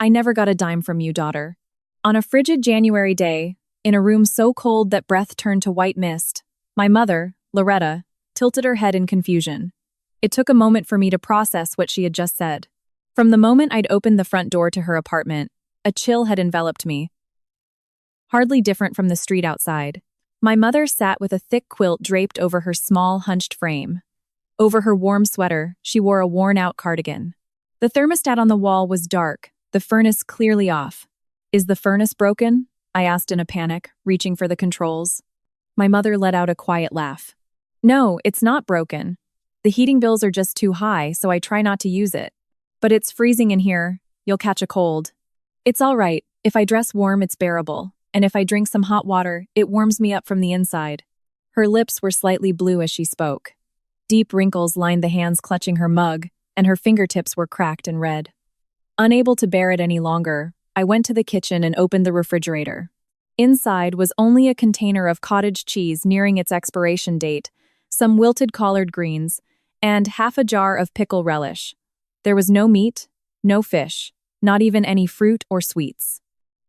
I never got a dime from you, daughter. On a frigid January day, in a room so cold that breath turned to white mist, my mother, Loretta, tilted her head in confusion. It took a moment for me to process what she had just said. From the moment I'd opened the front door to her apartment, a chill had enveloped me, hardly different from the street outside. My mother sat with a thick quilt draped over her small, hunched frame. Over her warm sweater, she wore a worn-out cardigan. The thermostat on the wall was dark, the furnace clearly off. "Is the furnace broken?" I asked in a panic, reaching for the controls. My mother let out a quiet laugh. "No, it's not broken. The heating bills are just too high, so I try not to use it. But it's freezing in here. You'll catch a cold. It's all right. If I dress warm, it's bearable. And if I drink some hot water, it warms me up from the inside." Her lips were slightly blue as she spoke. Deep wrinkles lined the hands clutching her mug, and her fingertips were cracked and red. Unable to bear it any longer, I went to the kitchen and opened the refrigerator. Inside was only a container of cottage cheese nearing its expiration date, some wilted collard greens, and half a jar of pickle relish. There was no meat, no fish, not even any fruit or sweets.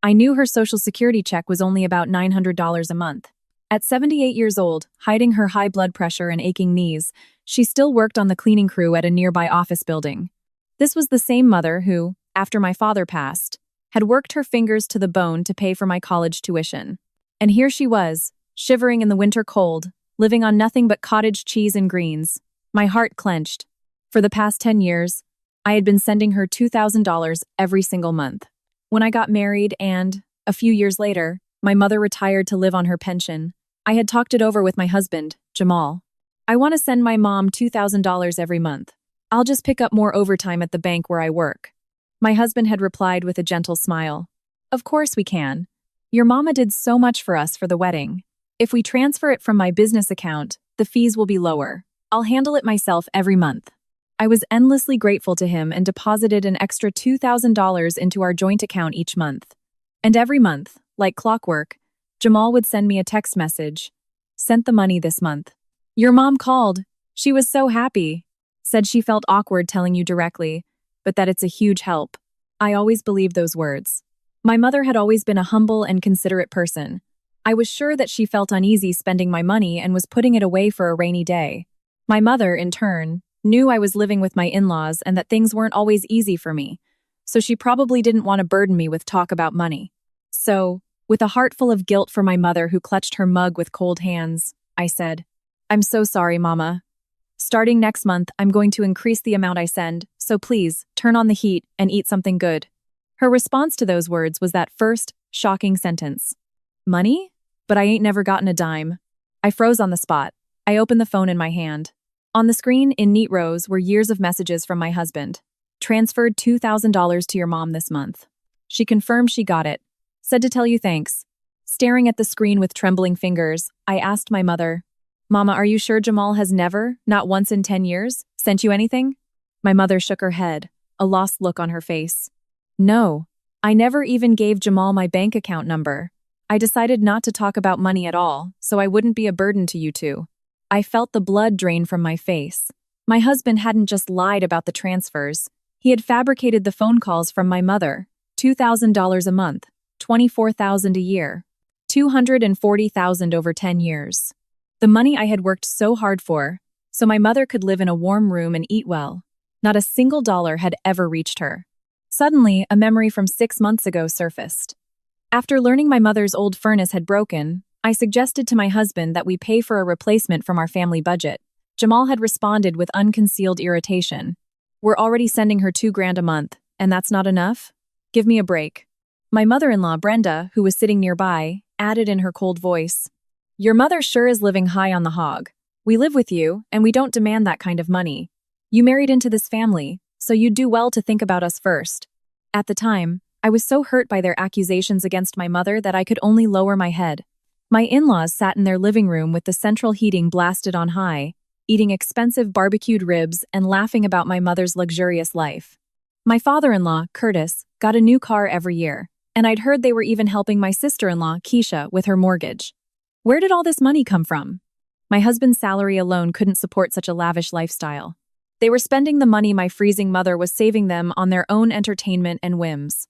I knew her Social Security check was only about $900 a month. At 78 years old, hiding her high blood pressure and aching knees, she still worked on the cleaning crew at a nearby office building. This was the same mother who, after my father passed, had worked her fingers to the bone to pay for my college tuition. And here she was, shivering in the winter cold, living on nothing but cottage cheese and greens. My heart clenched. For the past 10 years, I had been sending her $2,000 every single month. When I got married and, a few years later, my mother retired to live on her pension, I had talked it over with my husband, Jamal. "I want to send my mom $2,000 every month. I'll just pick up more overtime at the bank where I work." My husband had replied with a gentle smile. "Of course we can. Your mama did so much for us for the wedding. If we transfer it from my business account, the fees will be lower. I'll handle it myself every month." I was endlessly grateful to him and deposited an extra $2,000 into our joint account each month. And every month, like clockwork, Jamal would send me a text message. "Sent the money this month. Your mom called. She was so happy. Said she felt awkward telling you directly, but that it's a huge help." I always believed those words. My mother had always been a humble and considerate person. I was sure that she felt uneasy spending my money and was putting it away for a rainy day. My mother, in turn, knew I was living with my in-laws and that things weren't always easy for me, so she probably didn't want to burden me with talk about money. So, with a heart full of guilt for my mother who clutched her mug with cold hands, I said, "I'm so sorry, Mama. Starting next month, I'm going to increase the amount I send, so please, turn on the heat and eat something good." Her response to those words was that first, shocking sentence. "Money? But I ain't never gotten a dime." I froze on the spot. I opened the phone in my hand. On the screen, in neat rows, were years of messages from my husband. "Transferred $2,000 to your mom this month." She confirmed she got it. "Said to tell you thanks." Staring at the screen with trembling fingers, I asked my mother, "Mama, are you sure Jamal has never, not once in 10 years, sent you anything?" My mother shook her head, a lost look on her face. "No, I never even gave Jamal my bank account number. I decided not to talk about money at all, so I wouldn't be a burden to you two." I felt the blood drain from my face. My husband hadn't just lied about the transfers. He had fabricated the phone calls from my mother. $2,000 a month, $24,000 a year, $240,000 over 10 years. The money I had worked so hard for, so my mother could live in a warm room and eat well. Not a single dollar had ever reached her. Suddenly, a memory from 6 months ago surfaced. After learning my mother's old furnace had broken, I suggested to my husband that we pay for a replacement from our family budget. Jamal had responded with unconcealed irritation. "We're already sending her $2,000 a month, and that's not enough? Give me a break." My mother-in-law, Brenda, who was sitting nearby, added in her cold voice, "Your mother sure is living high on the hog. We live with you, and we don't demand that kind of money. You married into this family, so you'd do well to think about us first." At the time, I was so hurt by their accusations against my mother that I could only lower my head. My in-laws sat in their living room with the central heating blasted on high, eating expensive barbecued ribs and laughing about my mother's luxurious life. My father-in-law, Curtis, got a new car every year, and I'd heard they were even helping my sister-in-law, Keisha, with her mortgage. Where did all this money come from? My husband's salary alone couldn't support such a lavish lifestyle. They were spending the money my freezing mother was saving them on their own entertainment and whims.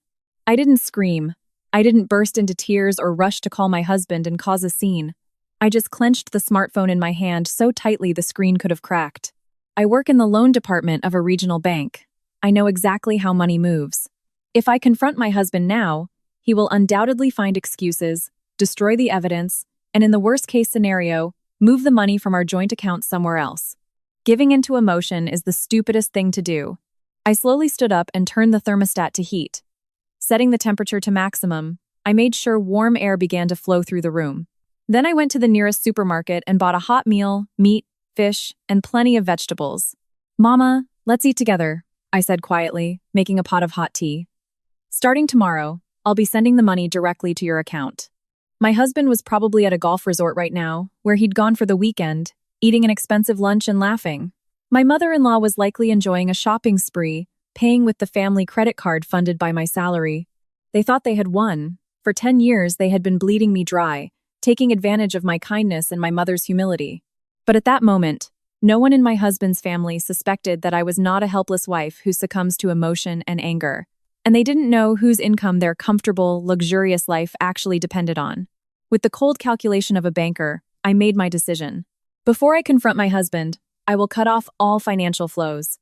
I didn't scream. I didn't burst into tears or rush to call my husband and cause a scene. I just clenched the smartphone in my hand so tightly the screen could have cracked. I work in the loan department of a regional bank. I know exactly how money moves. If I confront my husband now, he will undoubtedly find excuses, destroy the evidence, and in the worst-case scenario, move the money from our joint account somewhere else. Giving into emotion is the stupidest thing to do. I slowly stood up and turned the thermostat to heat. Setting the temperature to maximum, I made sure warm air began to flow through the room. Then I went to the nearest supermarket and bought a hot meal, meat, fish, and plenty of vegetables. "Mama, let's eat together," I said quietly, making a pot of hot tea. "Starting tomorrow, I'll be sending the money directly to your account." My husband was probably at a golf resort right now, where he'd gone for the weekend, eating an expensive lunch and laughing. My mother-in-law was likely enjoying a shopping spree, paying with the family credit card funded by my salary. They thought they had won. For 10 years, they had been bleeding me dry, taking advantage of my kindness and my mother's humility. But at that moment, no one in my husband's family suspected that I was not a helpless wife who succumbs to emotion and anger. And they didn't know whose income their comfortable, luxurious life actually depended on. With the cold calculation of a banker, I made my decision. Before I confront my husband, I will cut off all financial flows.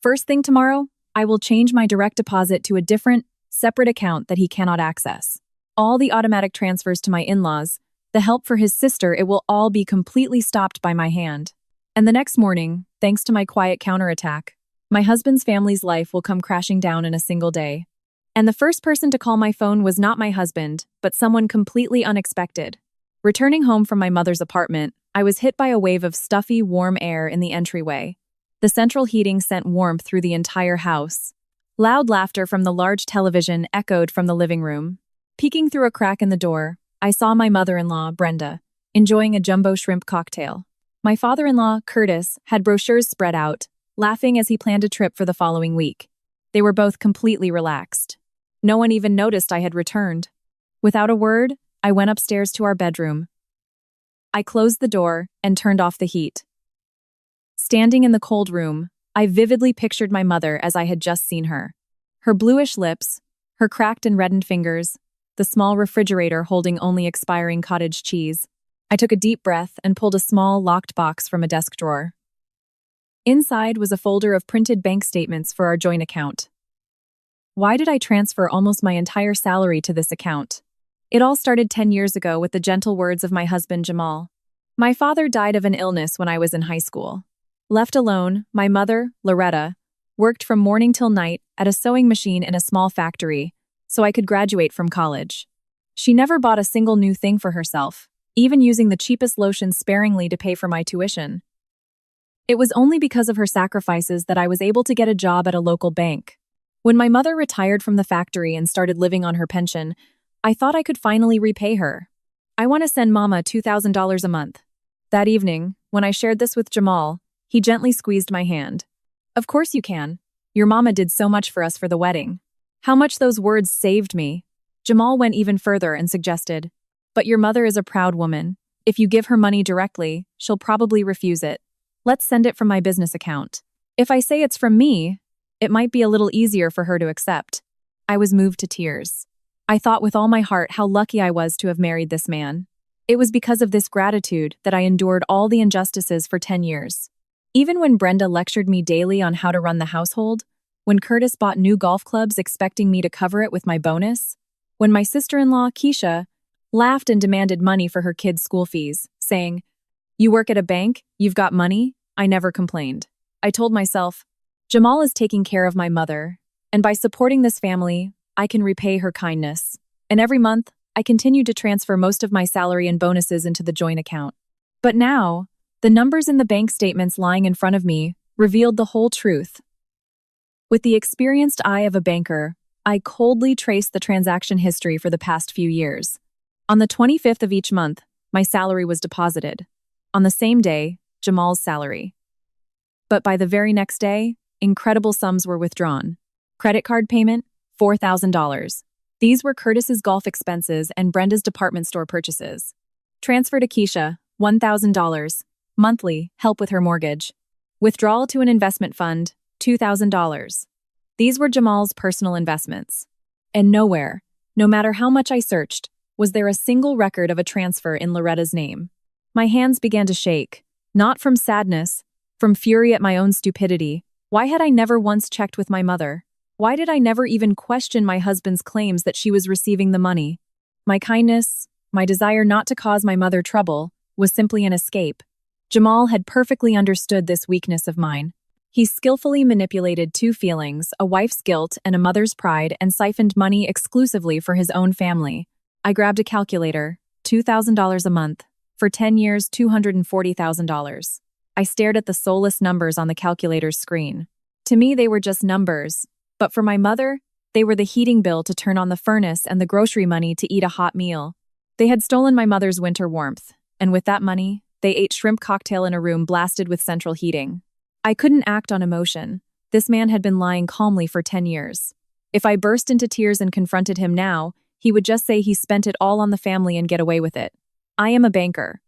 First thing tomorrow, I will change my direct deposit to a different, separate account that he cannot access. All the automatic transfers to my in-laws, the help for his sister, it will all be completely stopped by my hand. And the next morning, thanks to my quiet counterattack, my husband's family's life will come crashing down in a single day. And the first person to call my phone was not my husband, but someone completely unexpected. Returning home from my mother's apartment, I was hit by a wave of stuffy, warm air in the entryway. The central heating sent warmth through the entire house. Loud laughter from the large television echoed from the living room. Peeking through a crack in the door, I saw my mother-in-law, Brenda, enjoying a jumbo shrimp cocktail. My father-in-law, Curtis, had brochures spread out, laughing as he planned a trip for the following week. They were both completely relaxed. No one even noticed I had returned. Without a word, I went upstairs to our bedroom. I closed the door and turned off the heat. Standing in the cold room, I vividly pictured my mother as I had just seen her. Her bluish lips, her cracked and reddened fingers, the small refrigerator holding only expiring cottage cheese. I took a deep breath and pulled a small, locked box from a desk drawer. Inside was a folder of printed bank statements for our joint account. Why did I transfer almost my entire salary to this account? It all started 10 years ago with the gentle words of my husband, Jamal. My father died of an illness when I was in high school. Left alone, my mother, Loretta, worked from morning till night at a sewing machine in a small factory, so I could graduate from college. She never bought a single new thing for herself, even using the cheapest lotion sparingly to pay for my tuition. It was only because of her sacrifices that I was able to get a job at a local bank. When my mother retired from the factory and started living on her pension, I thought I could finally repay her. "I want to send Mama $2,000 a month." That evening, when I shared this with Jamal, he gently squeezed my hand. "Of course you can. Your mama did so much for us for the wedding." How much those words saved me. Jamal went even further and suggested, "But your mother is a proud woman. If you give her money directly, she'll probably refuse it. Let's send it from my business account. If I say it's from me, it might be a little easier for her to accept." I was moved to tears. I thought with all my heart how lucky I was to have married this man. It was because of this gratitude that I endured all the injustices for 10 years. Even when Brenda lectured me daily on how to run the household, when Curtis bought new golf clubs expecting me to cover it with my bonus, when my sister-in-law, Keisha, laughed and demanded money for her kids' school fees, saying, "You work at a bank, you've got money," I never complained. I told myself, Jamal is taking care of my mother, and by supporting this family, I can repay her kindness. And every month, I continued to transfer most of my salary and bonuses into the joint account. But now, the numbers in the bank statements lying in front of me revealed the whole truth. With the experienced eye of a banker, I coldly traced the transaction history for the past few years. On the 25th of each month, my salary was deposited. On the same day, Jamal's salary. But by the very next day, incredible sums were withdrawn. Credit card payment, $4,000. These were Curtis's golf expenses and Brenda's department store purchases. Transfer to Keisha, $1,000. Monthly, help with her mortgage. Withdrawal to an investment fund, $2,000. These were Jamal's personal investments. And nowhere, no matter how much I searched, was there a single record of a transfer in Loretta's name. My hands began to shake, not from sadness, from fury at my own stupidity. Why had I never once checked with my mother? Why did I never even question my husband's claims that she was receiving the money? My kindness, my desire not to cause my mother trouble, was simply an escape. Jamal had perfectly understood this weakness of mine. He skillfully manipulated two feelings, a wife's guilt and a mother's pride, and siphoned money exclusively for his own family. I grabbed a calculator, $2,000 a month. For 10 years, $240,000. I stared at the soulless numbers on the calculator's screen. To me, they were just numbers. But for my mother, they were the heating bill to turn on the furnace and the grocery money to eat a hot meal. They had stolen my mother's winter warmth, and with that money, they ate shrimp cocktail in a room blasted with central heating. I couldn't act on emotion. This man had been lying calmly for 10 years. If I burst into tears and confronted him now, he would just say he spent it all on the family and get away with it. I am a banker.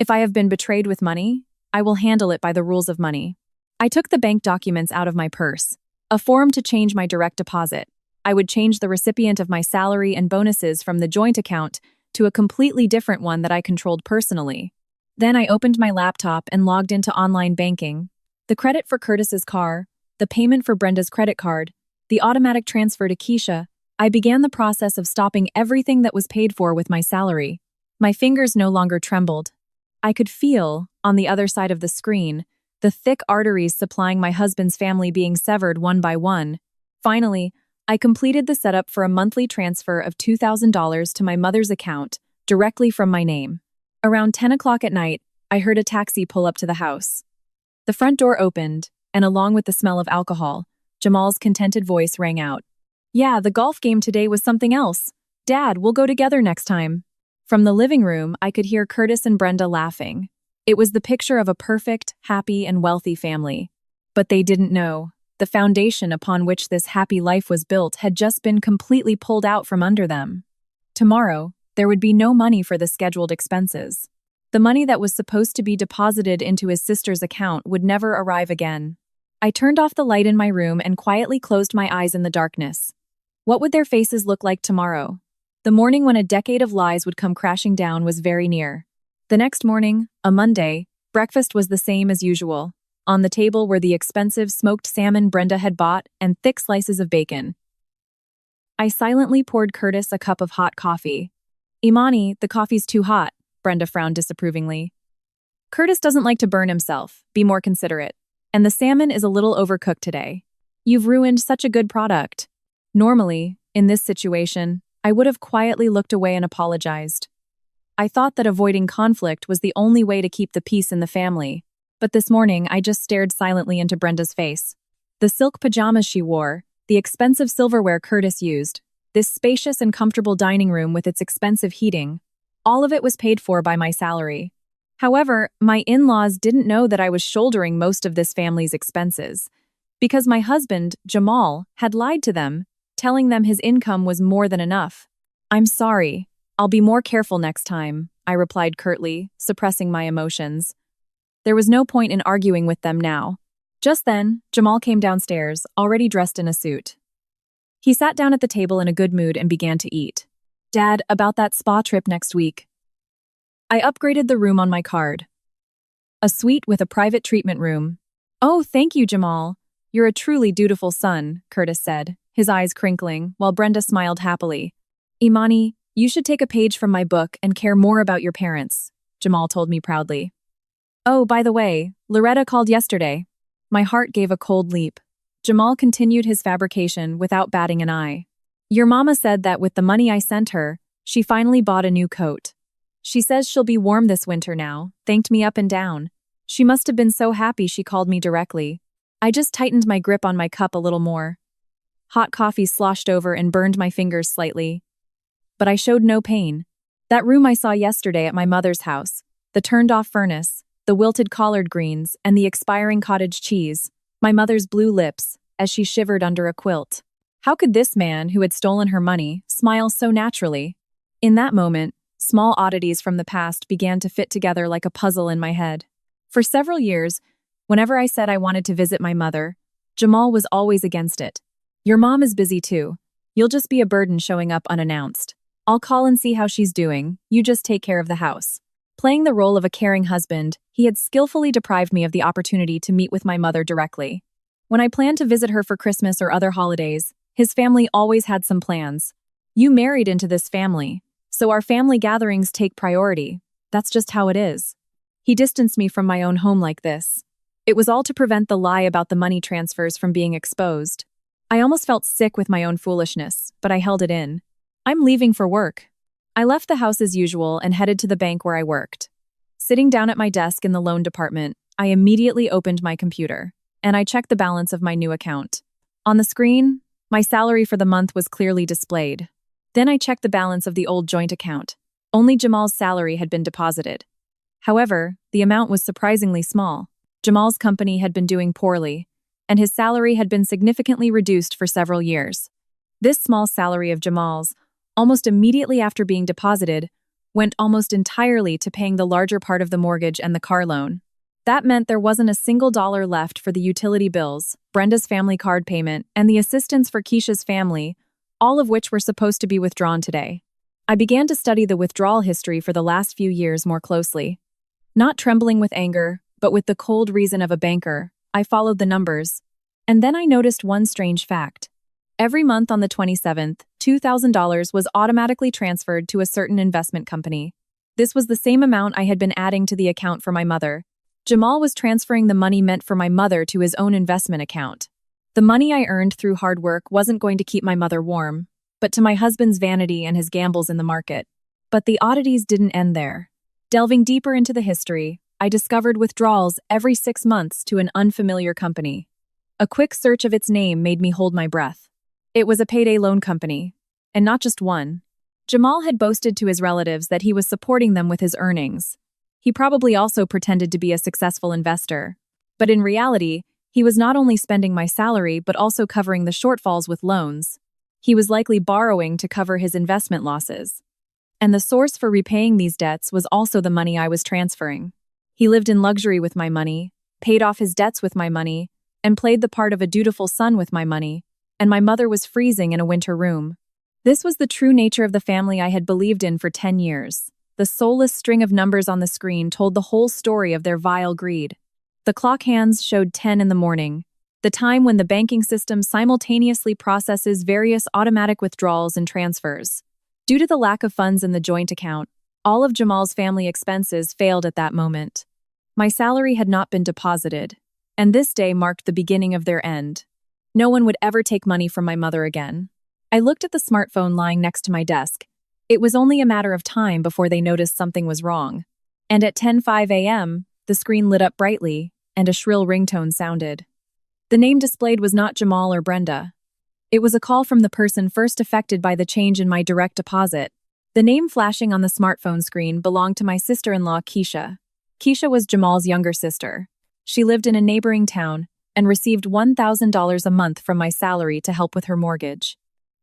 If I have been betrayed with money, I will handle it by the rules of money. I took the bank documents out of my purse, a form to change my direct deposit. I would change the recipient of my salary and bonuses from the joint account to a completely different one that I controlled personally. Then I opened my laptop and logged into online banking. The credit for Curtis's car, the payment for Brenda's credit card, the automatic transfer to Keisha. I began the process of stopping everything that was paid for with my salary. My fingers no longer trembled. I could feel, on the other side of the screen, the thick arteries supplying my husband's family being severed one by one. Finally, I completed the setup for a monthly transfer of $2,000 to my mother's account, directly from my name. Around 10 o'clock at night, I heard a taxi pull up to the house. The front door opened, and along with the smell of alcohol, Jamal's contented voice rang out. "Yeah, the golf game today was something else. Dad, we'll go together next time." From the living room, I could hear Curtis and Brenda laughing. It was the picture of a perfect, happy, and wealthy family. But they didn't know. The foundation upon which this happy life was built had just been completely pulled out from under them. Tomorrow, there would be no money for the scheduled expenses. The money that was supposed to be deposited into his sister's account would never arrive again. I turned off the light in my room and quietly closed my eyes in the darkness. What would their faces look like tomorrow? The morning when a decade of lies would come crashing down was very near. The next morning, a Monday, breakfast was the same as usual. On the table were the expensive smoked salmon Brenda had bought and thick slices of bacon. I silently poured Curtis a cup of hot coffee. "Imani, the coffee's too hot," Brenda frowned disapprovingly. "Curtis doesn't like to burn himself. Be more considerate. And the salmon is a little overcooked today. You've ruined such a good product." Normally, in this situation, I would have quietly looked away and apologized. I thought that avoiding conflict was the only way to keep the peace in the family. But this morning, I just stared silently into Brenda's face. The silk pajamas she wore, the expensive silverware Curtis used, this spacious and comfortable dining room with its expensive heating, all of it was paid for by my salary. However, my in-laws didn't know that I was shouldering most of this family's expenses, because my husband, Jamal, had lied to them, telling them his income was more than enough. "I'm sorry. I'll be more careful next time," I replied curtly, suppressing my emotions. There was no point in arguing with them now. Just then, Jamal came downstairs, already dressed in a suit. He sat down at the table in a good mood and began to eat. "Dad, about that spa trip next week. I upgraded the room on my card. A suite with a private treatment room." "Oh, thank you, Jamal. You're a truly dutiful son," Curtis said, his eyes crinkling, while Brenda smiled happily. "Imani, you should take a page from my book and care more about your parents," Jamal told me proudly. "Oh, by the way, Loretta called yesterday." My heart gave a cold leap. Jamal continued his fabrication without batting an eye. "Your mama said that with the money I sent her, she finally bought a new coat. She says she'll be warm this winter now, thanked me up and down. She must have been so happy she called me directly." I just tightened my grip on my cup a little more. Hot coffee sloshed over and burned my fingers slightly. But I showed no pain. That room I saw yesterday at my mother's house, the turned-off furnace, the wilted collard greens, and the expiring cottage cheese, my mother's blue lips, as she shivered under a quilt. How could this man, who had stolen her money, smile so naturally? In that moment, small oddities from the past began to fit together like a puzzle in my head. For several years, whenever I said I wanted to visit my mother, Jamal was always against it. "Your mom is busy too. You'll just be a burden showing up unannounced. I'll call and see how she's doing. You just take care of the house." Playing the role of a caring husband, he had skillfully deprived me of the opportunity to meet with my mother directly. When I planned to visit her for Christmas or other holidays, his family always had some plans. "You married into this family, so our family gatherings take priority. That's just how it is." He distanced me from my own home like this. It was all to prevent the lie about the money transfers from being exposed. I almost felt sick with my own foolishness, but I held it in. "I'm leaving for work." I left the house as usual and headed to the bank where I worked. Sitting down at my desk in the loan department, I immediately opened my computer, and I checked the balance of my new account. On the screen, my salary for the month was clearly displayed. Then I checked the balance of the old joint account. Only Jamal's salary had been deposited. However, the amount was surprisingly small. Jamal's company had been doing poorly, and his salary had been significantly reduced for several years. This small salary of Jamal's, almost immediately after being deposited, went almost entirely to paying the larger part of the mortgage and the car loan. That meant there wasn't a single dollar left for the utility bills, Brenda's family card payment, and the assistance for Keisha's family, all of which were supposed to be withdrawn today. I began to study the withdrawal history for the last few years more closely. Not trembling with anger, but with the cold reason of a banker, I followed the numbers. And then I noticed one strange fact. Every month on the 27th, $2,000 was automatically transferred to a certain investment company. This was the same amount I had been adding to the account for my mother. Jamal was transferring the money meant for my mother to his own investment account. The money I earned through hard work wasn't going to keep my mother warm, but to my husband's vanity and his gambles in the market. But the oddities didn't end there. Delving deeper into the history, I discovered withdrawals every 6 months to an unfamiliar company. A quick search of its name made me hold my breath. It was a payday loan company, and not just one. Jamal had boasted to his relatives that he was supporting them with his earnings. He probably also pretended to be a successful investor. But in reality, he was not only spending my salary but also covering the shortfalls with loans. He was likely borrowing to cover his investment losses. And the source for repaying these debts was also the money I was transferring. He lived in luxury with my money, paid off his debts with my money, and played the part of a dutiful son with my money, and my mother was freezing in a winter room. This was the true nature of the family I had believed in for 10 years. The soulless string of numbers on the screen told the whole story of their vile greed. The clock hands showed 10 in the morning, the time when the banking system simultaneously processes various automatic withdrawals and transfers. Due to the lack of funds in the joint account, all of Jamal's family expenses failed at that moment. My salary had not been deposited, and this day marked the beginning of their end. No one would ever take money from my mother again. I looked at the smartphone lying next to my desk. It was only a matter of time before they noticed something was wrong. And at 10:05 a.m., the screen lit up brightly, and a shrill ringtone sounded. The name displayed was not Jamal or Brenda. It was a call from the person first affected by the change in my direct deposit. The name flashing on the smartphone screen belonged to my sister-in-law, Keisha. Keisha was Jamal's younger sister. She lived in a neighboring town and received $1,000 a month from my salary to help with her mortgage.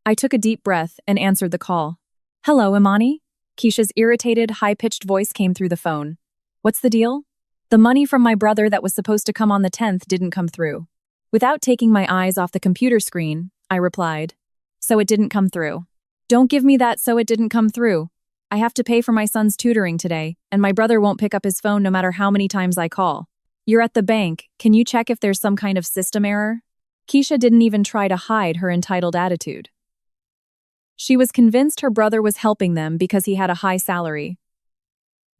I took a deep breath and answered the call. "Hello, Imani?" Keisha's irritated, high-pitched voice came through the phone. "What's the deal?" "The money from my brother that was supposed to come on the 10th didn't come through." Without taking my eyes off the computer screen, I replied, "So it didn't come through." "Don't give me that "so it didn't come through." I have to pay for my son's tutoring today, and my brother won't pick up his phone no matter how many times I call. "You're at the bank. Can you check if there's some kind of system error?" Keisha didn't even try to hide her entitled attitude. She was convinced her brother was helping them because he had a high salary.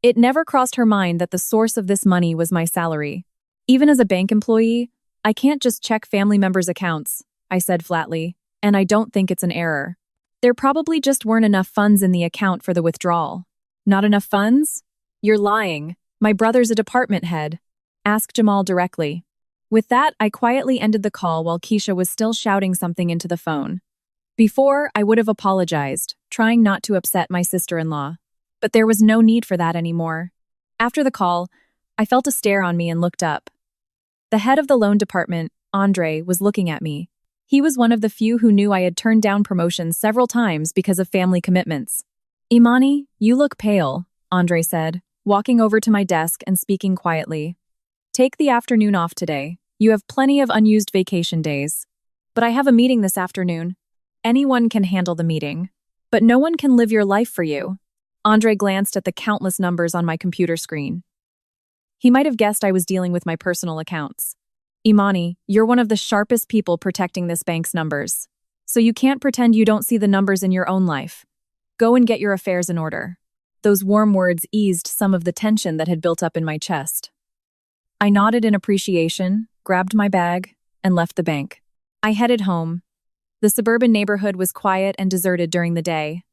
It never crossed her mind that the source of this money was my salary. "Even as a bank employee, I can't just check family members' accounts," I said flatly, "and I don't think it's an error. There probably just weren't enough funds in the account for the withdrawal." "Not enough funds?" "You're lying. My brother's a department head. Ask Jamal directly." With that, I quietly ended the call while Keisha was still shouting something into the phone. Before, I would have apologized, trying not to upset my sister-in-law. But there was no need for that anymore. After the call, I felt a stare on me and looked up. The head of the loan department, Andre, was looking at me. He was one of the few who knew I had turned down promotions several times because of family commitments. "Imani, you look pale," Andre said, walking over to my desk and speaking quietly. "Take the afternoon off today. You have plenty of unused vacation days." "But I have a meeting this afternoon." Anyone can handle the meeting, but no one can live your life for you. Andre glanced at the countless numbers on my computer screen. He might have guessed I was dealing with my personal accounts. Imani, you're one of the sharpest people protecting this bank's numbers. So you can't pretend you don't see the numbers in your own life. Go and get your affairs in order. Those warm words eased some of the tension that had built up in my chest. I nodded in appreciation, grabbed my bag, and left the bank. I headed home. The suburban neighborhood was quiet and deserted during the day.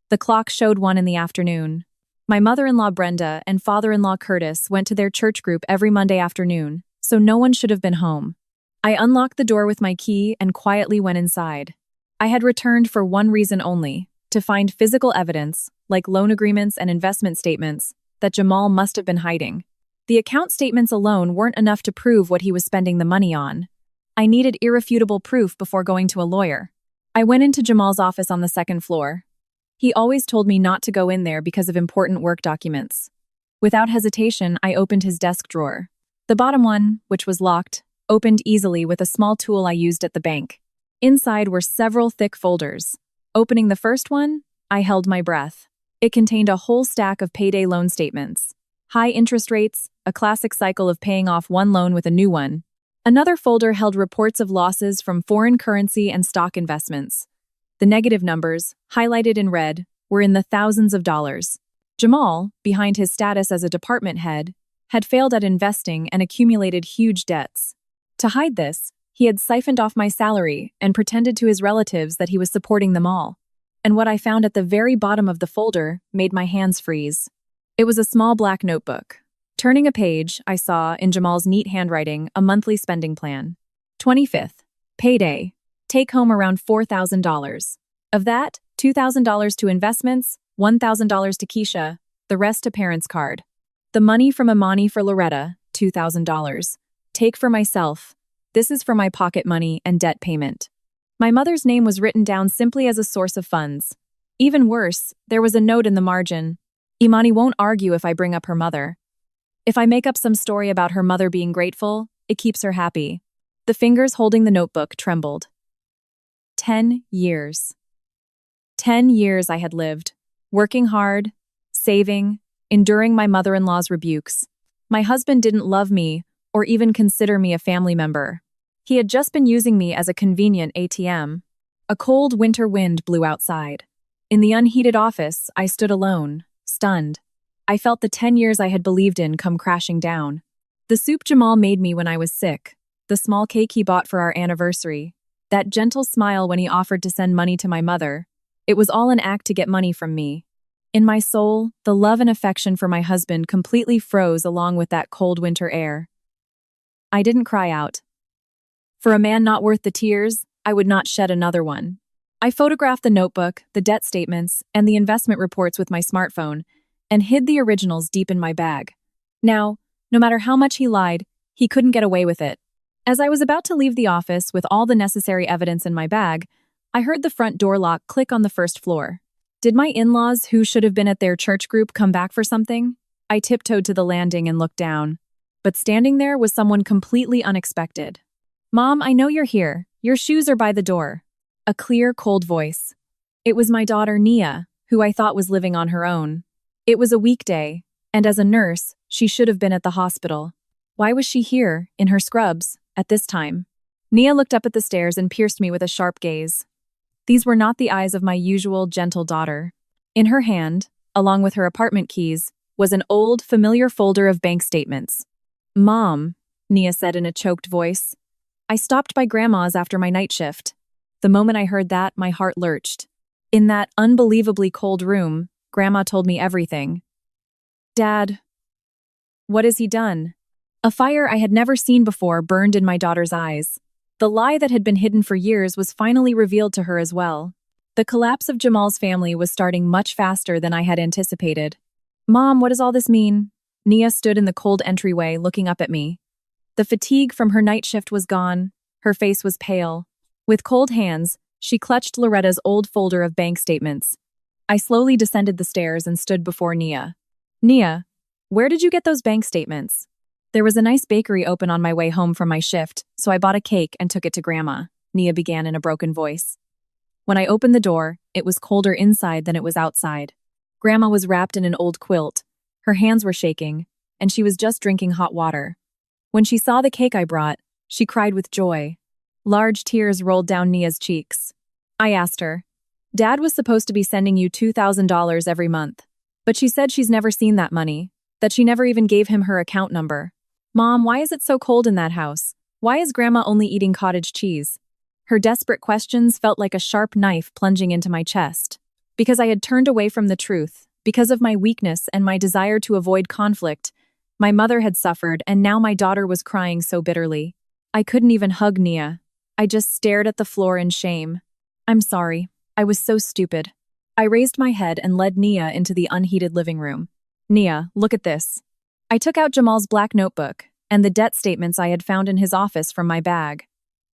The clock showed 1 in the afternoon. My mother-in-law Brenda and father-in-law Curtis went to their church group every Monday afternoon, so no one should have been home. I unlocked the door with my key and quietly went inside. I had returned for one reason only, to find physical evidence, like loan agreements and investment statements, that Jamal must have been hiding. The account statements alone weren't enough to prove what he was spending the money on. I needed irrefutable proof before going to a lawyer. I went into Jamal's office on the second floor. He always told me not to go in there because of important work documents. Without hesitation, I opened his desk drawer. The bottom one, which was locked, opened easily with a small tool I used at the bank. Inside were several thick folders. Opening the first one, I held my breath. It contained a whole stack of payday loan statements. High interest rates, a classic cycle of paying off one loan with a new one. Another folder held reports of losses from foreign currency and stock investments. The negative numbers, highlighted in red, were in the thousands of dollars. Jamal, behind his status as a department head, had failed at investing and accumulated huge debts. To hide this, he had siphoned off my salary and pretended to his relatives that he was supporting them all. And what I found at the very bottom of the folder made my hands freeze. It was a small black notebook. Turning a page, I saw, in Jamal's neat handwriting, a monthly spending plan. 25th, payday. Take home around $4,000. Of that, $2,000 to investments, $1,000 to Keisha, the rest to parents' card. The money from Imani for Loretta, $2,000. Take for myself. This is for my pocket money and debt payment. My mother's name was written down simply as a source of funds. Even worse, there was a note in the margin. Imani won't argue if I bring up her mother. If I make up some story about her mother being grateful, it keeps her happy. The fingers holding the notebook trembled. 10 years. 10 years I had lived, working hard, saving, enduring my mother-in-law's rebukes. My husband didn't love me or even consider me a family member. He had just been using me as a convenient ATM. A cold winter wind blew outside. In the unheated office, I stood alone, stunned. I felt the 10 years I had believed in come crashing down. The soup Jamal made me when I was sick, the small cake he bought for our anniversary, that gentle smile when he offered to send money to my mother, it was all an act to get money from me. In my soul, the love and affection for my husband completely froze along with that cold winter air. I didn't cry out. For a man not worth the tears, I would not shed another one. I photographed the notebook, the debt statements, and the investment reports with my smartphone, and hid the originals deep in my bag. Now, no matter how much he lied, he couldn't get away with it. As I was about to leave the office with all the necessary evidence in my bag, I heard the front door lock click on the first floor. Did my in-laws, who should have been at their church group, come back for something? I tiptoed to the landing and looked down. But standing there was someone completely unexpected. "Mom, I know you're here. Your shoes are by the door." A clear, cold voice. It was my daughter, Nia, who I thought was living on her own. It was a weekday, and as a nurse, she should have been at the hospital. Why was she here, in her scrubs, at this time? Nia looked up at the stairs and pierced me with a sharp gaze. These were not the eyes of my usual gentle daughter. In her hand, along with her apartment keys, was an old, familiar folder of bank statements. "Mom," Nia said in a choked voice. "I stopped by Grandma's after my night shift." The moment I heard that, my heart lurched. In that unbelievably cold room, Grandma told me everything. "Dad, what has he done?" A fire I had never seen before burned in my daughter's eyes. The lie that had been hidden for years was finally revealed to her as well. The collapse of Jamal's family was starting much faster than I had anticipated. "Mom, what does all this mean?" Nia stood in the cold entryway looking up at me. The fatigue from her night shift was gone. Her face was pale. With cold hands, she clutched Loretta's old folder of bank statements. I slowly descended the stairs and stood before Nia. "Nia, where did you get those bank statements?" "There was a nice bakery open on my way home from my shift, so I bought a cake and took it to Grandma," Nia began in a broken voice. When I opened the door, it was colder inside than it was outside. Grandma was wrapped in an old quilt. Her hands were shaking, and she was just drinking hot water. When she saw the cake I brought, she cried with joy. Large tears rolled down Nia's cheeks. I asked her, "Dad was supposed to be sending you $2,000 every month, but she said she's never seen that money, that she never even gave him her account number. Mom, why is it so cold in that house? Why is Grandma only eating cottage cheese?" Her desperate questions felt like a sharp knife plunging into my chest. Because I had turned away from the truth, because of my weakness and my desire to avoid conflict, my mother had suffered, and now my daughter was crying so bitterly. I couldn't even hug Nia. I just stared at the floor in shame. "I'm sorry. I was so stupid." I raised my head and led Nia into the unheated living room. "Nia, look at this." I took out Jamal's black notebook and the debt statements I had found in his office from my bag.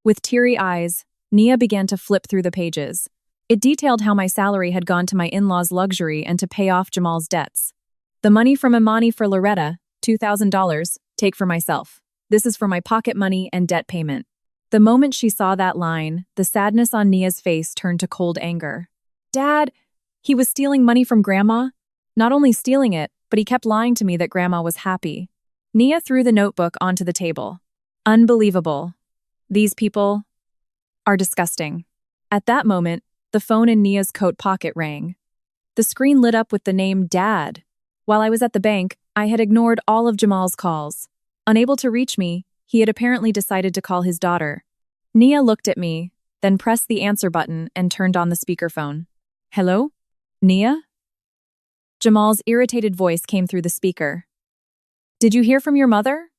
With teary eyes, Nia began to flip through the pages. It detailed how my salary had gone to my in-laws' luxury and to pay off Jamal's debts. "The money from Imani for Loretta, $2,000, take for myself. This is for my pocket money and debt payment." The moment she saw that line, the sadness on Nia's face turned to cold anger. "Dad, he was stealing money from Grandma? Not only stealing it, but he kept lying to me that Grandma was happy." Nia threw the notebook onto the table. "Unbelievable. These people are disgusting." At that moment, the phone in Nia's coat pocket rang. The screen lit up with the name Dad. While I was at the bank, I had ignored all of Jamal's calls. Unable to reach me, he had apparently decided to call his daughter. Nia looked at me, then pressed the answer button and turned on the speakerphone. "Hello? Nia?" Jamal's irritated voice came through the speaker. "Did you hear from your mother?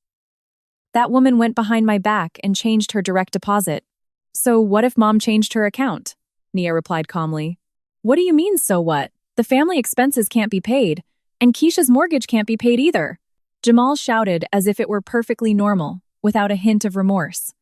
That woman went behind my back and changed her direct deposit." "So what if Mom changed her account?" Nia replied calmly. "What do you mean, so what? The family expenses can't be paid, and Keisha's mortgage can't be paid either." Jamal shouted as if it were perfectly normal, without a hint of remorse.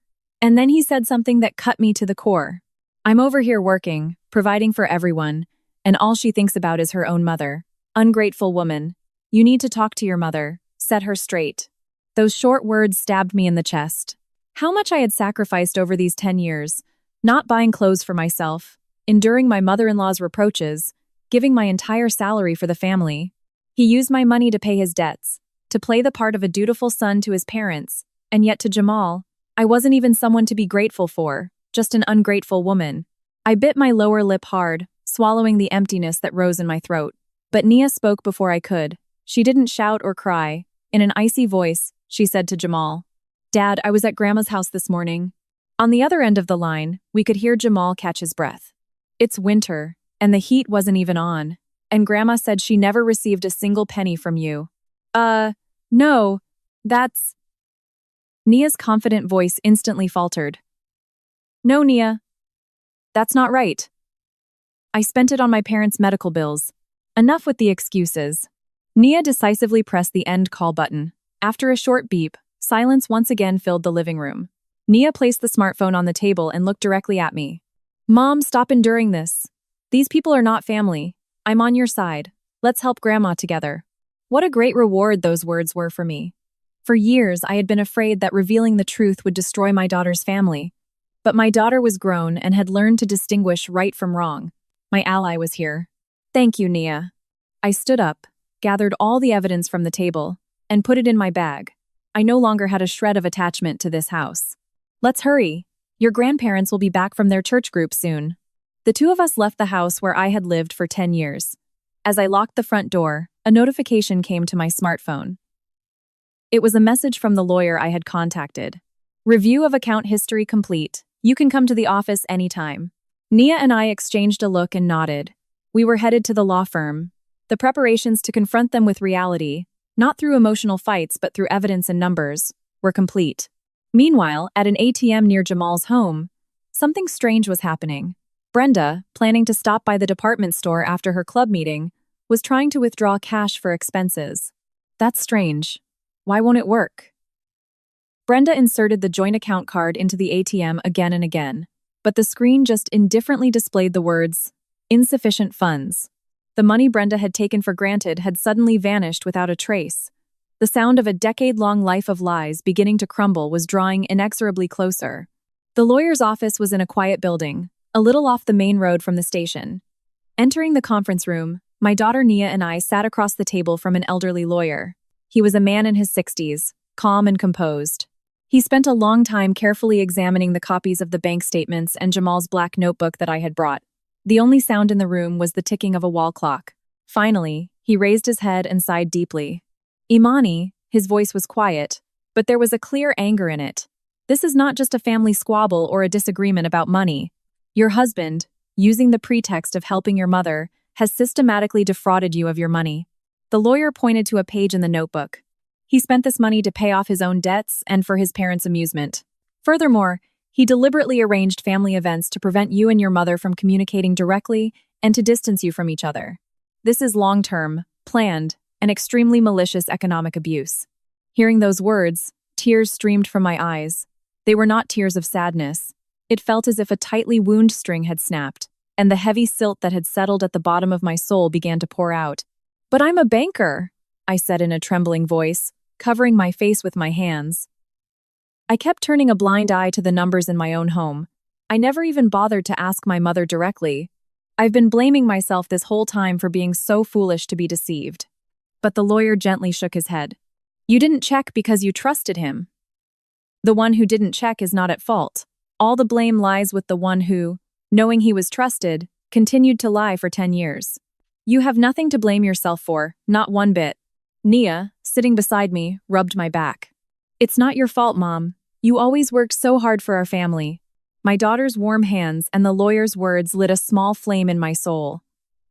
And then he said something that cut me to the core. "I'm over here working, providing for everyone, and all she thinks about is her own mother. Ungrateful woman. You need to talk to your mother, set her straight." Those short words stabbed me in the chest. How much I had sacrificed over these 10 years, not buying clothes for myself, enduring my mother-in-law's reproaches, giving my entire salary for the family. He used my money to pay his debts, to play the part of a dutiful son to his parents, and yet to Jamal, I wasn't even someone to be grateful for, just an ungrateful woman. I bit my lower lip hard, swallowing the emptiness that rose in my throat. But Nia spoke before I could. She didn't shout or cry. In an icy voice, she said to Jamal, "Dad, I was at Grandma's house this morning." On the other end of the line, we could hear Jamal catch his breath. "It's winter, and the heat wasn't even on, and Grandma said she never received a single penny from you." No, that's..." Nia's confident voice instantly faltered. "No, Nia. That's not right. I spent it on my parents' medical bills. Enough with the excuses." Nia decisively pressed the end call button. After a short beep, silence once again filled the living room. Nia placed the smartphone on the table and looked directly at me. "Mom, stop enduring this. These people are not family. I'm on your side. Let's help Grandma together." What a great reward those words were for me. For years, I had been afraid that revealing the truth would destroy my daughter's family. But my daughter was grown and had learned to distinguish right from wrong. My ally was here. "Thank you, Nia." I stood up, gathered all the evidence from the table, and put it in my bag. I no longer had a shred of attachment to this house. "Let's hurry. Your grandparents will be back from their church group soon." The two of us left the house where I had lived for 10 years. As I locked the front door, a notification came to my smartphone. It was a message from the lawyer I had contacted. "Review of account history complete. You can come to the office anytime." Nia and I exchanged a look and nodded. We were headed to the law firm. The preparations to confront them with reality, not through emotional fights but through evidence and numbers, were complete. Meanwhile, at an ATM near Jamal's home, something strange was happening. Brenda, planning to stop by the department store after her club meeting, was trying to withdraw cash for expenses. That's strange. Why won't it work? Brenda inserted the joint account card into the ATM again and again, but the screen just indifferently displayed the words, "Insufficient funds." The money Brenda had taken for granted had suddenly vanished without a trace. The sound of a decade-long life of lies beginning to crumble was drawing inexorably closer. The lawyer's office was in a quiet building, a little off the main road from the station. Entering the conference room, my daughter Nia and I sat across the table from an elderly lawyer. He was a man in his 60s, calm and composed. He spent a long time carefully examining the copies of the bank statements and Jamal's black notebook that I had brought. The only sound in the room was the ticking of a wall clock. Finally, he raised his head and sighed deeply. Imani, his voice was quiet, but there was a clear anger in it. This is not just a family squabble or a disagreement about money. Your husband, using the pretext of helping your mother, has systematically defrauded you of your money. The lawyer pointed to a page in the notebook. He spent this money to pay off his own debts and for his parents' amusement. Furthermore, he deliberately arranged family events to prevent you and your mother from communicating directly and to distance you from each other. This is long-term, planned, and extremely malicious economic abuse. Hearing those words, tears streamed from my eyes. They were not tears of sadness. It felt as if a tightly wound string had snapped, and the heavy silt that had settled at the bottom of my soul began to pour out. "But I'm a banker," I said in a trembling voice, covering my face with my hands. I kept turning a blind eye to the numbers in my own home. I never even bothered to ask my mother directly. I've been blaming myself this whole time for being so foolish to be deceived. But the lawyer gently shook his head. "You didn't check because you trusted him. The one who didn't check is not at fault. All the blame lies with the one who, knowing he was trusted, continued to lie for 10 years. You have nothing to blame yourself for, not one bit." Nia, sitting beside me, rubbed my back. "It's not your fault, Mom. You always worked so hard for our family." My daughter's warm hands and the lawyer's words lit a small flame in my soul.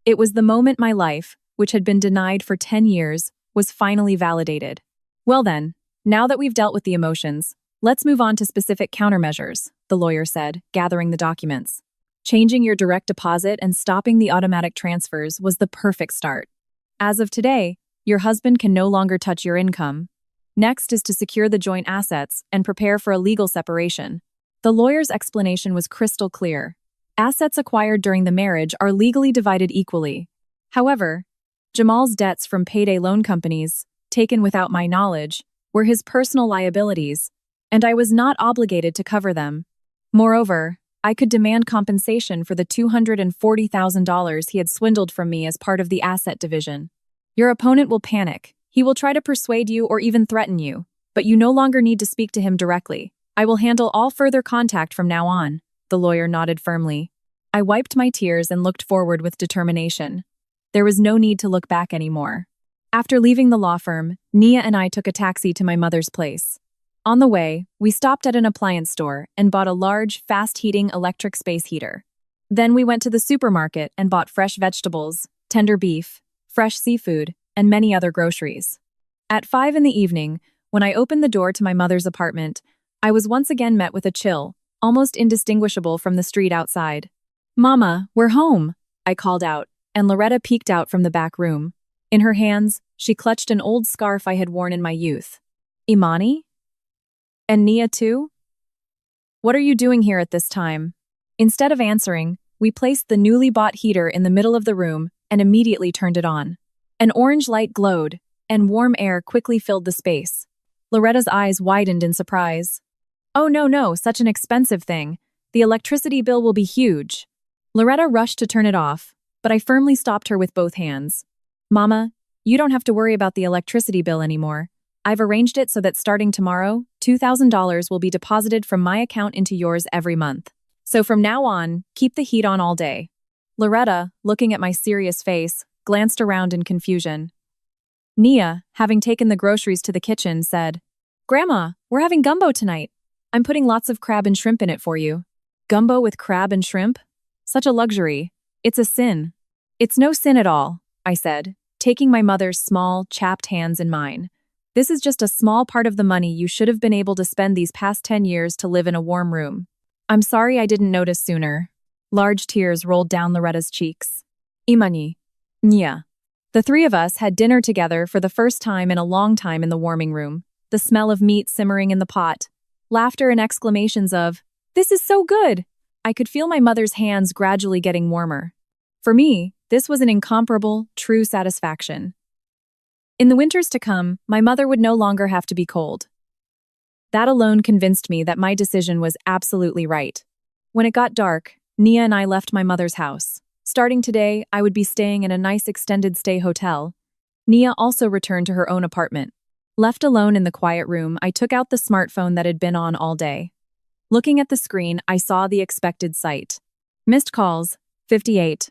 It was the moment my life, which had been denied for 10 years, was finally validated. "Well then, now that we've dealt with the emotions, let's move on to specific countermeasures," the lawyer said, gathering the documents. Changing your direct deposit and stopping the automatic transfers was the perfect start. As of today, your husband can no longer touch your income. Next is to secure the joint assets and prepare for a legal separation. The lawyer's explanation was crystal clear. Assets acquired during the marriage are legally divided equally. However, Jamal's debts from payday loan companies, taken without my knowledge, were his personal liabilities, and I was not obligated to cover them. Moreover, I could demand compensation for the $240,000 he had swindled from me as part of the asset division. Your opponent will panic. He will try to persuade you or even threaten you, but you no longer need to speak to him directly. I will handle all further contact from now on, the lawyer nodded firmly. I wiped my tears and looked forward with determination. There was no need to look back anymore. After leaving the law firm, Nia and I took a taxi to my mother's place. On the way, we stopped at an appliance store and bought a large, fast-heating electric space heater. Then we went to the supermarket and bought fresh vegetables, tender beef, fresh seafood, and many other groceries. At 5 in the evening, when I opened the door to my mother's apartment, I was once again met with a chill, almost indistinguishable from the street outside. "Mama, we're home," I called out, and Loretta peeked out from the back room. In her hands, she clutched an old scarf I had worn in my youth. "Imani? And Nia too? What are you doing here at this time?" Instead of answering, we placed the newly bought heater in the middle of the room and immediately turned it on. An orange light glowed, and warm air quickly filled the space. Loretta's eyes widened in surprise. "Oh no, such an expensive thing. The electricity bill will be huge." Loretta rushed to turn it off, but I firmly stopped her with both hands. "Mama, you don't have to worry about the electricity bill anymore. I've arranged it so that starting tomorrow, $2,000 will be deposited from my account into yours every month. So from now on, keep the heat on all day." Loretta, looking at my serious face, glanced around in confusion. Nia, having taken the groceries to the kitchen, said, "Grandma, we're having gumbo tonight. I'm putting lots of crab and shrimp in it for you." "Gumbo with crab and shrimp? Such a luxury. It's a sin." "It's no sin at all," I said, taking my mother's small, chapped hands in mine. "This is just a small part of the money you should have been able to spend these past 10 years to live in a warm room. I'm sorry I didn't notice sooner." Large tears rolled down Loretta's cheeks. "Imani, Nia." The three of us had dinner together for the first time in a long time in the warming room, the smell of meat simmering in the pot, laughter and exclamations of, "This is so good!" I could feel my mother's hands gradually getting warmer. For me, this was an incomparable, true satisfaction. In the winters to come, my mother would no longer have to be cold. That alone convinced me that my decision was absolutely right. When it got dark, Nia and I left my mother's house. Starting today, I would be staying in a nice extended stay hotel. Nia also returned to her own apartment. Left alone in the quiet room, I took out the smartphone that had been on all day. Looking at the screen, I saw the expected sight. Missed calls, 58.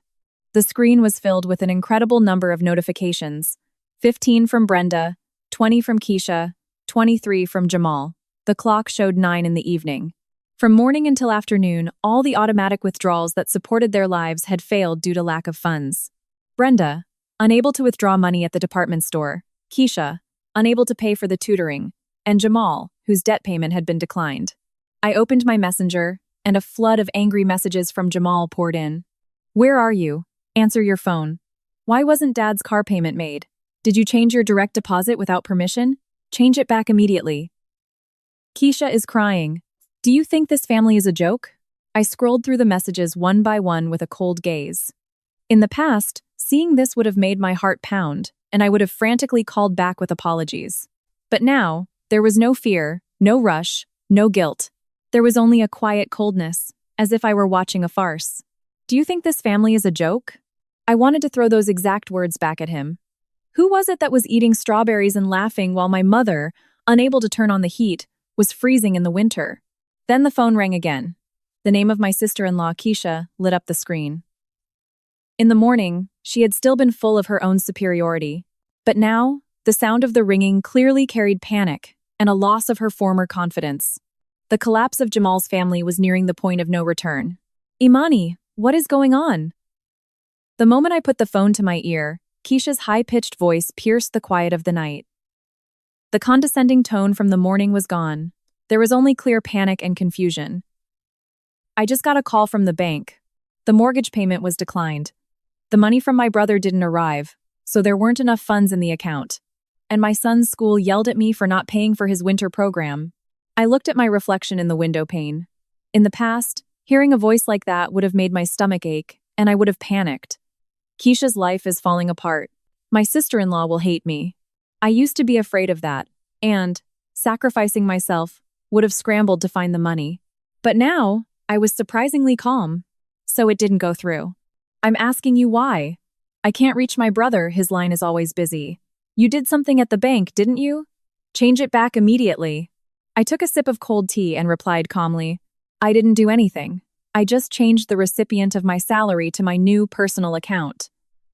The screen was filled with an incredible number of notifications. 15 from Brenda, 20 from Keisha, 23 from Jamal. The clock showed 9 in the evening. From morning until afternoon, all the automatic withdrawals that supported their lives had failed due to lack of funds. Brenda, unable to withdraw money at the department store. Keisha, unable to pay for the tutoring. And Jamal, whose debt payment had been declined. I opened my messenger, and a flood of angry messages from Jamal poured in. Where are you? Answer your phone. Why wasn't Dad's car payment made? Did you change your direct deposit without permission? Change it back immediately. Keisha is crying. Do you think this family is a joke? I scrolled through the messages one by one with a cold gaze. In the past, seeing this would have made my heart pound, and I would have frantically called back with apologies. But now, there was no fear, no rush, no guilt. There was only a quiet coldness, as if I were watching a farce. Do you think this family is a joke? I wanted to throw those exact words back at him. Who was it that was eating strawberries and laughing while my mother, unable to turn on the heat, was freezing in the winter? Then the phone rang again. The name of my sister-in-law, Keisha, lit up the screen. In the morning, she had still been full of her own superiority. But now, the sound of the ringing clearly carried panic and a loss of her former confidence. The collapse of Jamal's family was nearing the point of no return. Imani, what is going on? The moment I put the phone to my ear, Keisha's high-pitched voice pierced the quiet of the night. The condescending tone from the morning was gone. There was only clear panic and confusion. I just got a call from the bank. The mortgage payment was declined. The money from my brother didn't arrive, so there weren't enough funds in the account. And my son's school yelled at me for not paying for his winter program. I looked at my reflection in the window pane. In the past, hearing a voice like that would have made my stomach ache, and I would have panicked. Keisha's life is falling apart. My sister-in-law will hate me. I used to be afraid of that, and, sacrificing myself, would have scrambled to find the money. But now, I was surprisingly calm. So it didn't go through. I'm asking you why. I can't reach my brother, his line is always busy. You did something at the bank, didn't you? Change it back immediately. I took a sip of cold tea and replied calmly, I didn't do anything. I just changed the recipient of my salary to my new personal account.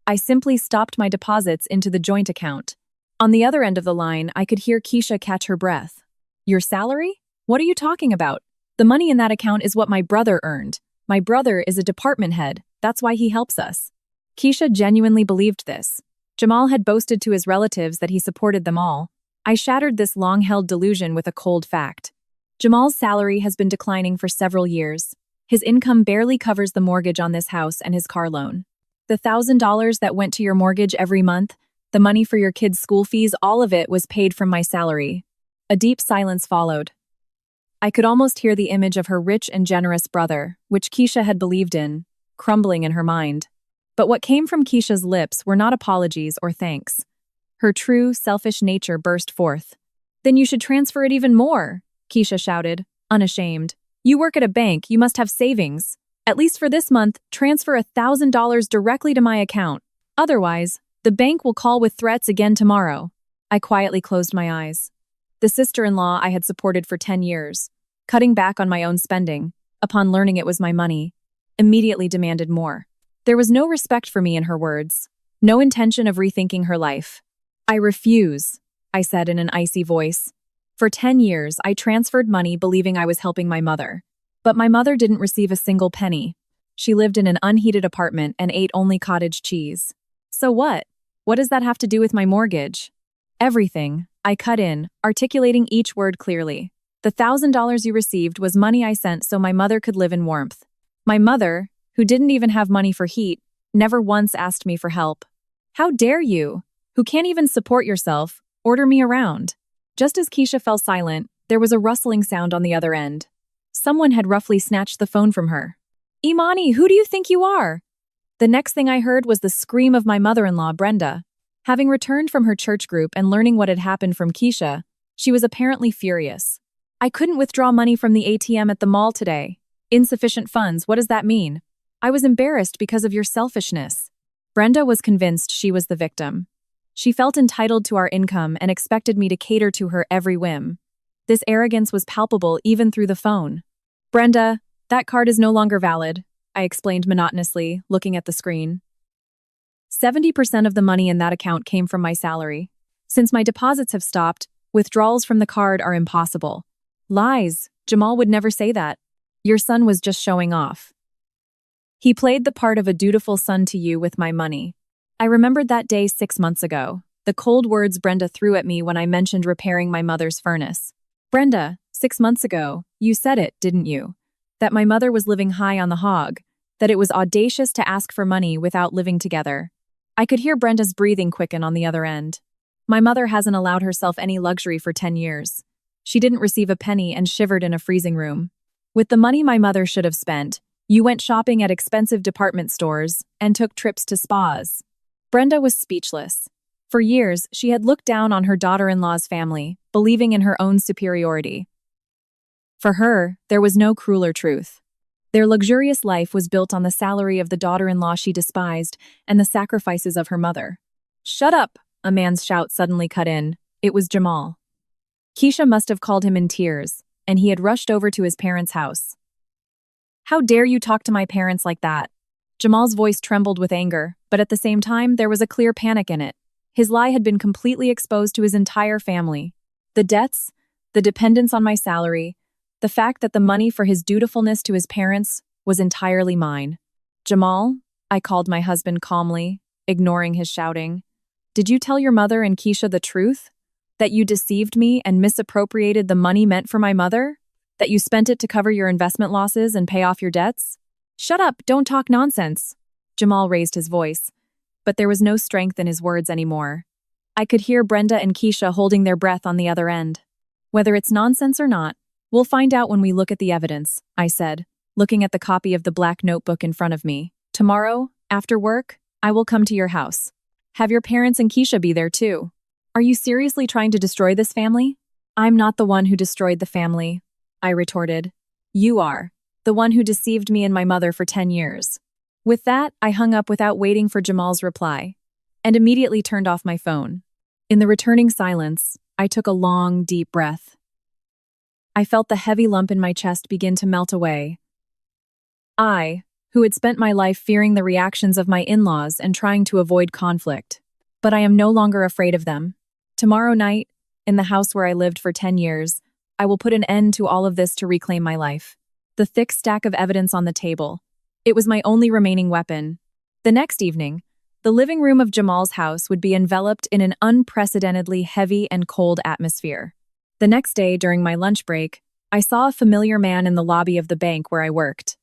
I simply stopped my deposits into the joint account. On the other end of the line, I could hear Keisha catch her breath. Your salary? What are you talking about? The money in that account is what my brother earned. My brother is a department head. That's why he helps us. Keisha genuinely believed this. Jamal had boasted to his relatives that he supported them all. I shattered this long-held delusion with a cold fact. Jamal's salary has been declining for several years. His income barely covers the mortgage on this house and his car loan. The $1,000 that went to your mortgage every month, the money for your kids' school fees, all of it was paid from my salary. A deep silence followed. I could almost hear the image of her rich and generous brother, which Keisha had believed in, crumbling in her mind. But what came from Keisha's lips were not apologies or thanks. Her true, selfish nature burst forth. Then you should transfer it even more, Keisha shouted, unashamed. You work at a bank, you must have savings. At least for this month, transfer $1,000 directly to my account. Otherwise, the bank will call with threats again tomorrow. I quietly closed my eyes. The sister-in-law I had supported for 10 years, cutting back on my own spending, upon learning it was my money, immediately demanded more. There was no respect for me in her words, no intention of rethinking her life. I refuse, I said in an icy voice. For 10 years, I transferred money believing I was helping my mother. But my mother didn't receive a single penny. She lived in an unheated apartment and ate only cottage cheese. So what? What does that have to do with my mortgage? Everything, I cut in, articulating each word clearly. The $1,000 you received was money I sent so my mother could live in warmth. My mother, who didn't even have money for heat, never once asked me for help. How dare you, who can't even support yourself, order me around? Just as Keisha fell silent, there was a rustling sound on the other end. Someone had roughly snatched the phone from her. Imani, who do you think you are? The next thing I heard was the scream of my mother-in-law, Brenda. Having returned from her church group and learning what had happened from Keisha, she was apparently furious. I couldn't withdraw money from the ATM at the mall today. Insufficient funds, what does that mean? I was embarrassed because of your selfishness. Brenda was convinced she was the victim. She felt entitled to our income and expected me to cater to her every whim. This arrogance was palpable even through the phone. Brenda, that card is no longer valid, I explained monotonously, looking at the screen. 70% of the money in that account came from my salary. Since my deposits have stopped, withdrawals from the card are impossible. Lies. Jamal would never say that. Your son was just showing off. He played the part of a dutiful son to you with my money. I remembered that day 6 months ago, the cold words Brenda threw at me when I mentioned repairing my mother's furnace. Brenda, 6 months ago, you said it, didn't you? That my mother was living high on the hog, that it was audacious to ask for money without living together. I could hear Brenda's breathing quicken on the other end. My mother hasn't allowed herself any luxury for 10 years. She didn't receive a penny and shivered in a freezing room. With the money my mother should have spent, you went shopping at expensive department stores and took trips to spas. Brenda was speechless. For years, she had looked down on her daughter-in-law's family, believing in her own superiority. For her, there was no crueler truth. Their luxurious life was built on the salary of the daughter-in-law she despised and the sacrifices of her mother. "Shut up!" a man's shout suddenly cut in. It was Jamal. Keisha must have called him in tears, and he had rushed over to his parents' house. "How dare you talk to my parents like that?" Jamal's voice trembled with anger, but at the same time, there was a clear panic in it. His lie had been completely exposed to his entire family. The debts, the dependence on my salary, the fact that the money for his dutifulness to his parents was entirely mine. "Jamal," I called my husband calmly, ignoring his shouting. "Did you tell your mother and Keisha the truth? That you deceived me and misappropriated the money meant for my mother? That you spent it to cover your investment losses and pay off your debts?" "Shut up, don't talk nonsense." Jamal raised his voice, but there was no strength in his words anymore. I could hear Brenda and Keisha holding their breath on the other end. "Whether it's nonsense or not, we'll find out when we look at the evidence," I said, looking at the copy of the black notebook in front of me. "Tomorrow, after work, I will come to your house. Have your parents and Keisha be there too. Are you seriously trying to destroy this family?" "I'm not the one who destroyed the family," I retorted. "You are, the one who deceived me and my mother for 10 years. With that, I hung up without waiting for Jamal's reply, and immediately turned off my phone. In the returning silence, I took a long, deep breath. I felt the heavy lump in my chest begin to melt away. I, who had spent my life fearing the reactions of my in-laws and trying to avoid conflict. But I am no longer afraid of them. Tomorrow night, in the house where I lived for 10 years, I will put an end to all of this to reclaim my life. The thick stack of evidence on the table. It was my only remaining weapon. The next evening, the living room of Jamal's house would be enveloped in an unprecedentedly heavy and cold atmosphere. The next day, during my lunch break, I saw a familiar man in the lobby of the bank where I worked.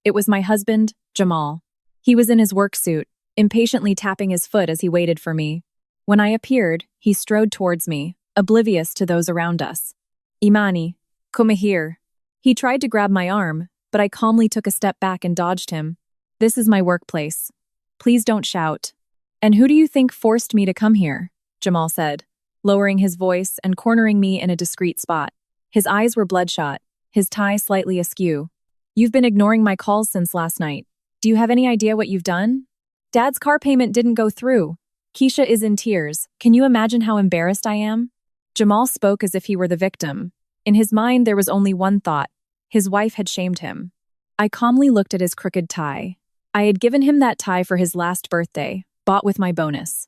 It was my husband, Jamal. He was in his work suit, impatiently tapping his foot as he waited for me. When I appeared, he strode towards me, oblivious to those around us. "Imani, come here." He tried to grab my arm, but I calmly took a step back and dodged him. "This is my workplace. Please don't shout." "And who do you think forced me to come here?" Jamal said, lowering his voice and cornering me in a discreet spot. His eyes were bloodshot, his tie slightly askew. "You've been ignoring my calls since last night. Do you have any idea what you've done? Dad's car payment didn't go through. Keisha is in tears. Can you imagine how embarrassed I am?" Jamal spoke as if he were the victim. In his mind, there was only one thought. His wife had shamed him. I calmly looked at his crooked tie. I had given him that tie for his last birthday, bought with my bonus.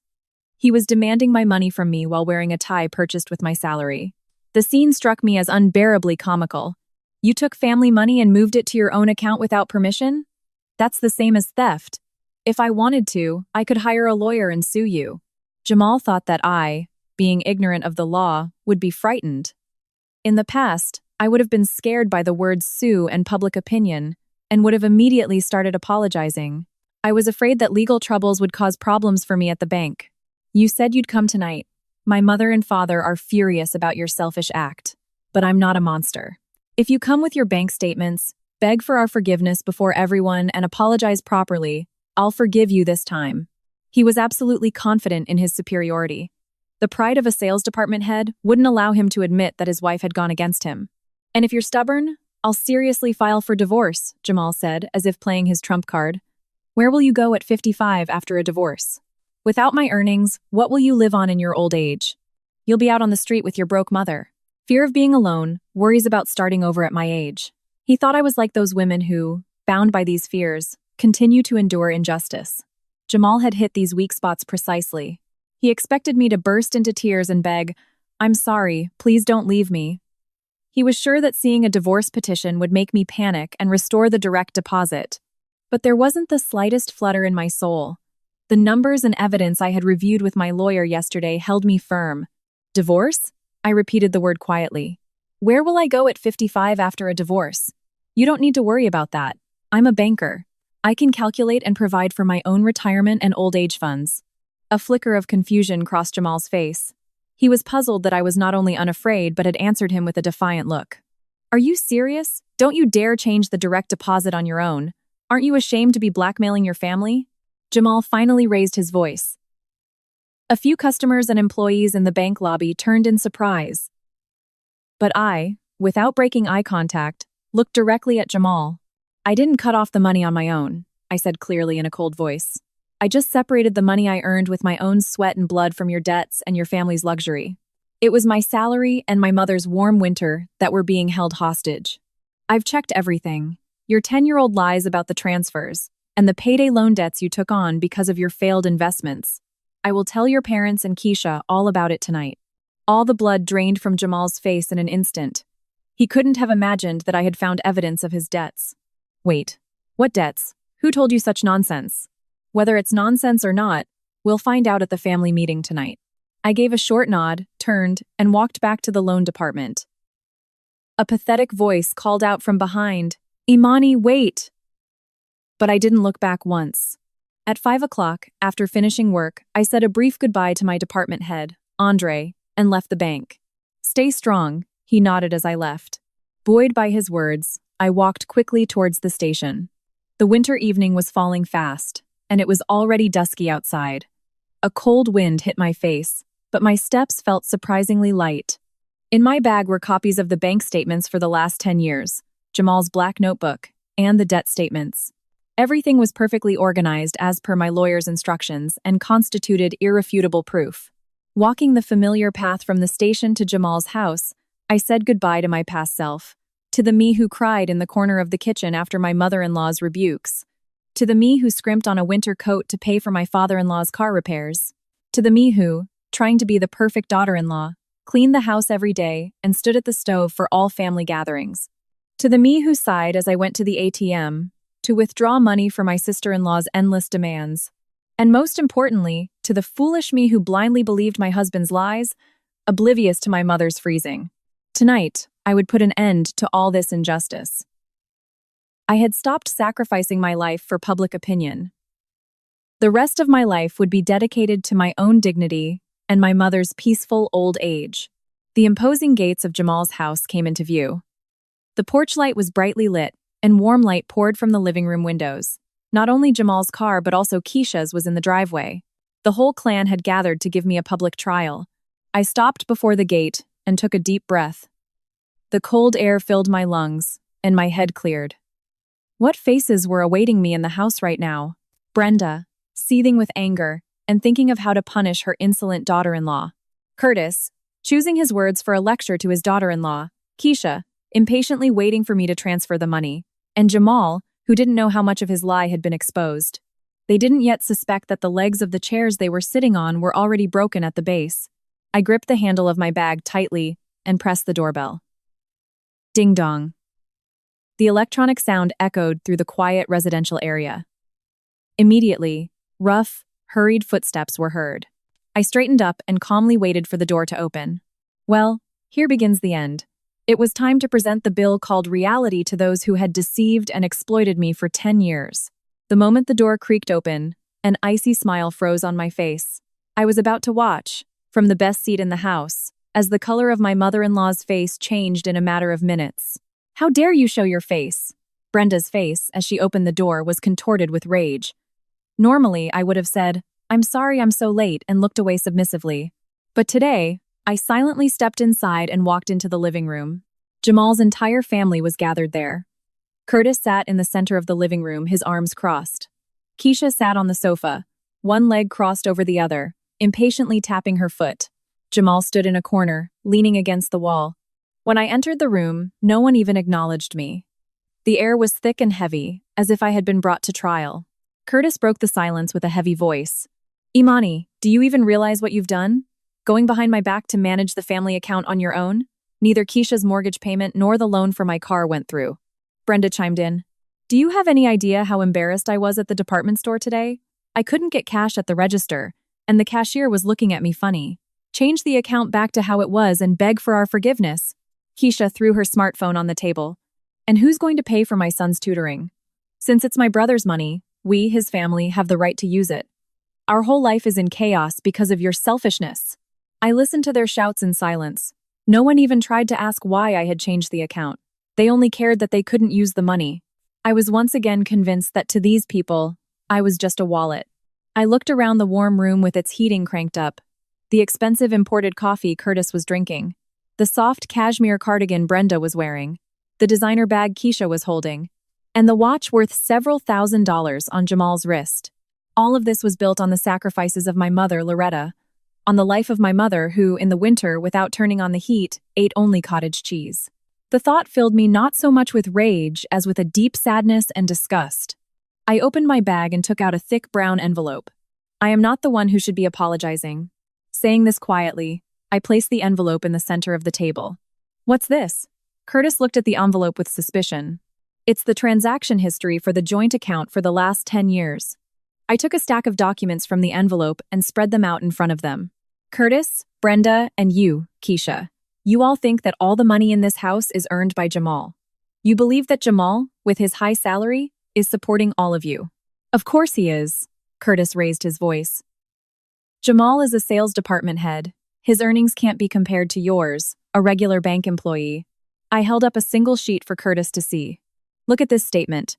He was demanding my money from me while wearing a tie purchased with my salary. The scene struck me as unbearably comical. "You took family money and moved it to your own account without permission? That's the same as theft. If I wanted to, I could hire a lawyer and sue you." Jamal thought that I, being ignorant of the law, would be frightened. In the past, I would have been scared by the words sue and public opinion, and would have immediately started apologizing. I was afraid that legal troubles would cause problems for me at the bank. "You said you'd come tonight. My mother and father are furious about your selfish act, but I'm not a monster. If you come with your bank statements, beg for our forgiveness before everyone and apologize properly, I'll forgive you this time." He was absolutely confident in his superiority. The pride of a sales department head wouldn't allow him to admit that his wife had gone against him. "And if you're stubborn, I'll seriously file for divorce, Jamal said, as if playing his trump card. Where will you go at 55 after a divorce? Without my earnings, what will you live on in your old age? You'll be out on the street with your broke mother. Fear of being alone, worries about starting over at my age. He thought I was like those women who, bound by these fears, continue to endure injustice. Jamal had hit these weak spots precisely. He expected me to burst into tears and beg, "I'm sorry, please don't leave me." He was sure that seeing a divorce petition would make me panic and restore the direct deposit. But there wasn't the slightest flutter in my soul. The numbers and evidence I had reviewed with my lawyer yesterday held me firm. Divorce? I repeated the word quietly. Where will I go at 55 after a divorce? You don't need to worry about that. I'm a banker. I can calculate and provide for my own retirement and old age funds. A flicker of confusion crossed Jamal's face. He was puzzled that I was not only unafraid but had answered him with a defiant look. Are you serious? Don't you dare change the direct deposit on your own. Aren't you ashamed to be blackmailing your family? Jamal finally raised his voice. A few customers and employees in the bank lobby turned in surprise. But I, without breaking eye contact, looked directly at Jamal. I didn't cut off the money on my own, I said clearly in a cold voice. I just separated the money I earned with my own sweat and blood from your debts and your family's luxury. It was my salary and my mother's warm winter that were being held hostage. I've checked everything. Your 10-year-old lies about the transfers, and the payday loan debts you took on because of your failed investments. I will tell your parents and Keisha all about it tonight. All the blood drained from Jamal's face in an instant. He couldn't have imagined that I had found evidence of his debts. Wait, what debts? Who told you such nonsense? Whether it's nonsense or not, we'll find out at the family meeting tonight. I gave a short nod, turned, and walked back to the loan department. A pathetic voice called out from behind, "Imani, wait!" But I didn't look back once. At 5 o'clock, after finishing work, I said a brief goodbye to my department head, Andre, and left the bank. Stay strong, he nodded as I left. Buoyed by his words, I walked quickly towards the station. The winter evening was falling fast, and it was already dusky outside. A cold wind hit my face, but my steps felt surprisingly light. In my bag were copies of the bank statements for the last 10 years, Jamal's black notebook, and the debt statements. Everything was perfectly organized as per my lawyer's instructions and constituted irrefutable proof. Walking the familiar path from the station to Jamal's house, I said goodbye to my past self, to the me who cried in the corner of the kitchen after my mother-in-law's rebukes, to the me who scrimped on a winter coat to pay for my father-in-law's car repairs, to the me who, trying to be the perfect daughter-in-law, cleaned the house every day and stood at the stove for all family gatherings, to the me who sighed as I went to the ATM, to withdraw money for my sister-in-law's endless demands, and most importantly, to the foolish me who blindly believed my husband's lies, oblivious to my mother's freezing. Tonight, I would put an end to all this injustice. I had stopped sacrificing my life for public opinion. The rest of my life would be dedicated to my own dignity and my mother's peaceful old age. The imposing gates of Jamal's house came into view. The porch light was brightly lit, and warm light poured from the living room windows. Not only Jamal's car but also Keisha's was in the driveway. The whole clan had gathered to give me a public trial. I stopped before the gate and took a deep breath. The cold air filled my lungs, and my head cleared. What faces were awaiting me in the house right now? Brenda, seething with anger, and thinking of how to punish her insolent daughter-in-law. Curtis, choosing his words for a lecture to his daughter-in-law. Keisha, impatiently waiting for me to transfer the money. And Jamal, who didn't know how much of his lie had been exposed. They didn't yet suspect that the legs of the chairs they were sitting on were already broken at the base. I gripped the handle of my bag tightly and pressed the doorbell. Ding-dong. The electronic sound echoed through the quiet residential area. Immediately, rough, hurried footsteps were heard. I straightened up and calmly waited for the door to open. Well, here begins the end. It was time to present the bill called reality to those who had deceived and exploited me for 10 years. The moment the door creaked open, an icy smile froze on my face. I was about to watch, from the best seat in the house, as the color of my mother-in-law's face changed in a matter of minutes. "How dare you show your face?" Brenda's face, as she opened the door, was contorted with rage. Normally, I would have said, "I'm sorry I'm so late," and looked away submissively. But today, I silently stepped inside and walked into the living room. Jamal's entire family was gathered there. Curtis sat in the center of the living room, his arms crossed. Keisha sat on the sofa, one leg crossed over the other, impatiently tapping her foot. Jamal stood in a corner, leaning against the wall. When I entered the room, no one even acknowledged me. The air was thick and heavy, as if I had been brought to trial. Curtis broke the silence with a heavy voice. Imani, do you even realize what you've done? Going behind my back to manage the family account on your own? Neither Keisha's mortgage payment nor the loan for my car went through. Brenda chimed in. Do you have any idea how embarrassed I was at the department store today? I couldn't get cash at the register, and the cashier was looking at me funny. Change the account back to how it was and beg for our forgiveness. Keisha threw her smartphone on the table. And who's going to pay for my son's tutoring? Since it's my brother's money, we, his family, have the right to use it. Our whole life is in chaos because of your selfishness. I listened to their shouts in silence. No one even tried to ask why I had changed the account. They only cared that they couldn't use the money. I was once again convinced that to these people, I was just a wallet. I looked around the warm room with its heating cranked up, the expensive imported coffee Curtis was drinking, the soft cashmere cardigan Brenda was wearing, the designer bag Keisha was holding, and the watch worth several $1,000s on Jamal's wrist. All of this was built on the sacrifices of my mother, Loretta, on the life of my mother who, in the winter, without turning on the heat, ate only cottage cheese. The thought filled me not so much with rage as with a deep sadness and disgust. I opened my bag and took out a thick brown envelope. I am not the one who should be apologizing. Saying this quietly, I placed the envelope in the center of the table. What's this? Curtis looked at the envelope with suspicion. It's the transaction history for the joint account for the last 10 years. I took a stack of documents from the envelope and spread them out in front of them. Curtis, Brenda, and you, Keisha. You all think that all the money in this house is earned by Jamal. You believe that Jamal, with his high salary, is supporting all of you. Of course he is. Curtis raised his voice. Jamal is a sales department head. His earnings can't be compared to yours, a regular bank employee. I held up a single sheet for Curtis to see. Look at this statement.